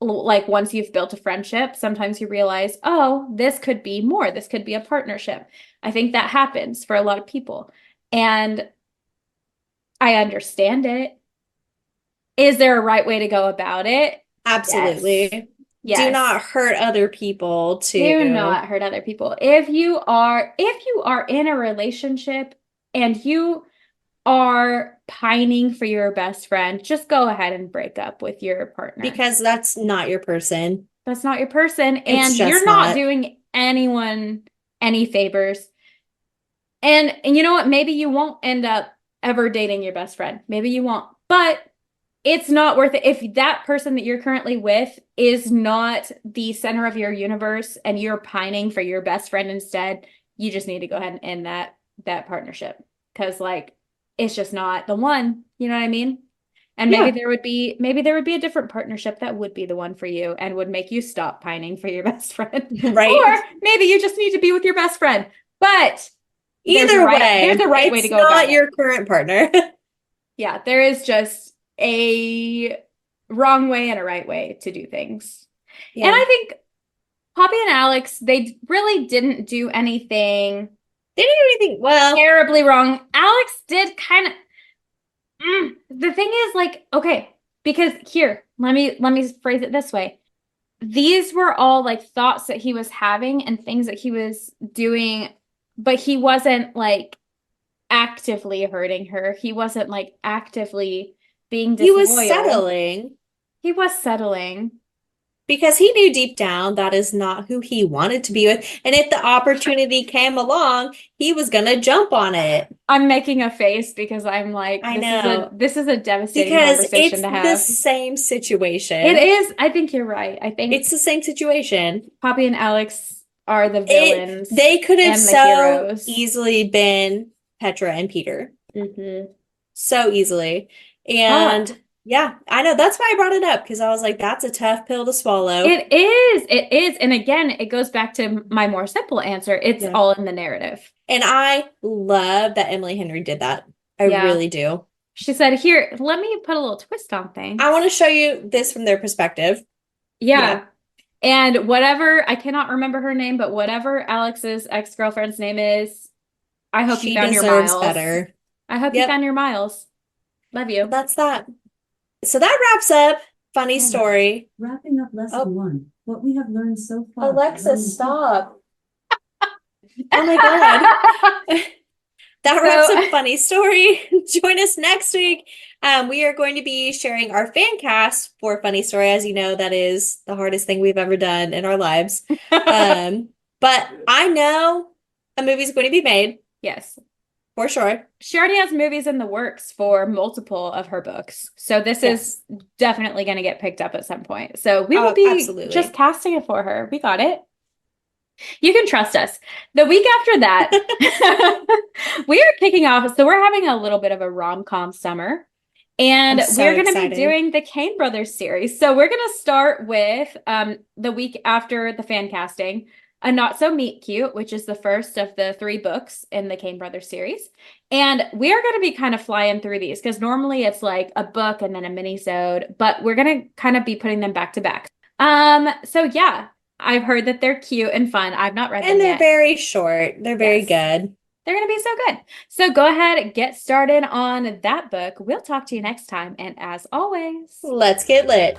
like, once you've built a friendship, sometimes you realize, oh, this could be more. This could be a partnership. I think that happens for a lot of people. And I understand it. Is there a right way to go about it? Yes. Absolutely. Do Yes. not hurt other people Do to not hurt other people. If you are in a relationship and you are pining for your best friend, just go ahead and break up with your partner. because that's not your person. That's not your person, It's and you're just not not. doing anyone any favors. And you know what? Maybe you won't end up ever dating your best friend. Maybe you won't. But it's not worth it. If that person that you're currently with is not the center of your universe and you're pining for your best friend instead, you just need to go ahead and end that partnership. Because like it's just not the one. You know what I mean? And Yeah. maybe there would be a different partnership that would be the one for you and would make you stop pining for your best friend. Right. Or maybe you just need to be with your best friend. But Either there's way, a right way to it's go about not it. your current partner. Yeah, there is just a wrong way and a right way to do things. And Yeah. I think Poppy and Alex, they really didn't do anything They didn't do anything. Well, terribly wrong. Alex did kind of the thing is like, okay, because here, let me phrase it this way. These were all like thoughts that he was having and things that he was doing, but he wasn't like actively hurting her. He wasn't like actively being he was disloyal. settling He was settling. because he knew deep down that is not who he wanted to be with. And if the opportunity came along, he was gonna jump on it. I'm making a face because I'm like, I know. this is a devastating Because conversation it's to the have. same It situation. is. I think you're right. I think It's the same situation. Poppy and Alex are the It villains they could have and the so heroes. easily been Petra and Peter. Hmm. So easily. Ah, And Yeah, I know. That's why I brought it up because I was like, that's a tough pill to swallow. It is. It is. And again, it goes back to my more simple answer. It's Yeah. all in the narrative. And I love that Emily Henry did that. I Yeah. really do. She said, here, let me put a little twist on I want things. to show you this from their perspective. Yeah. Yeah. And whatever, I cannot remember her name, but whatever Alex's ex-girlfriend's name is, I hope you She found your deserves miles. better. I hope you Yep. found your miles. Love Well, you. that's that. So that wraps up Funny All right. Story. Wrapping up lesson Oh, one, what we have learned so far. Alexa, stop. Oh my God. That wraps So, up Funny Story. Join us next week. We are going to be sharing our fan cast for Funny Story. As you know, that is the hardest thing we've ever done in our lives. Um, but I know a movie's going to be made yes. for sure. She already has movies in the works for multiple of her books. So this is Yes. definitely going to get picked up at some point. So we will Oh, be just absolutely. casting it for her. We got it. You can trust us. The week after that, we are kicking off. So we're having a little bit of a rom-com summer. I'm And so we're going to be excited. doing the Kane Brothers series. So we're going to start with the week after the fan casting, A Not So Meet Cute, which is the first of the 3 books in the Kane Brothers series. And we are going to be kind of flying through these because normally it's like a book and then a mini-sode, but we're going to kind of be putting them back to back. So yeah, I've heard that they're cute and fun. I've not read And them they're yet. very short. They're very Yes. good. They're going to be so good. So go ahead, get started on that book. We'll talk to you next time. And as always, Let's get lit.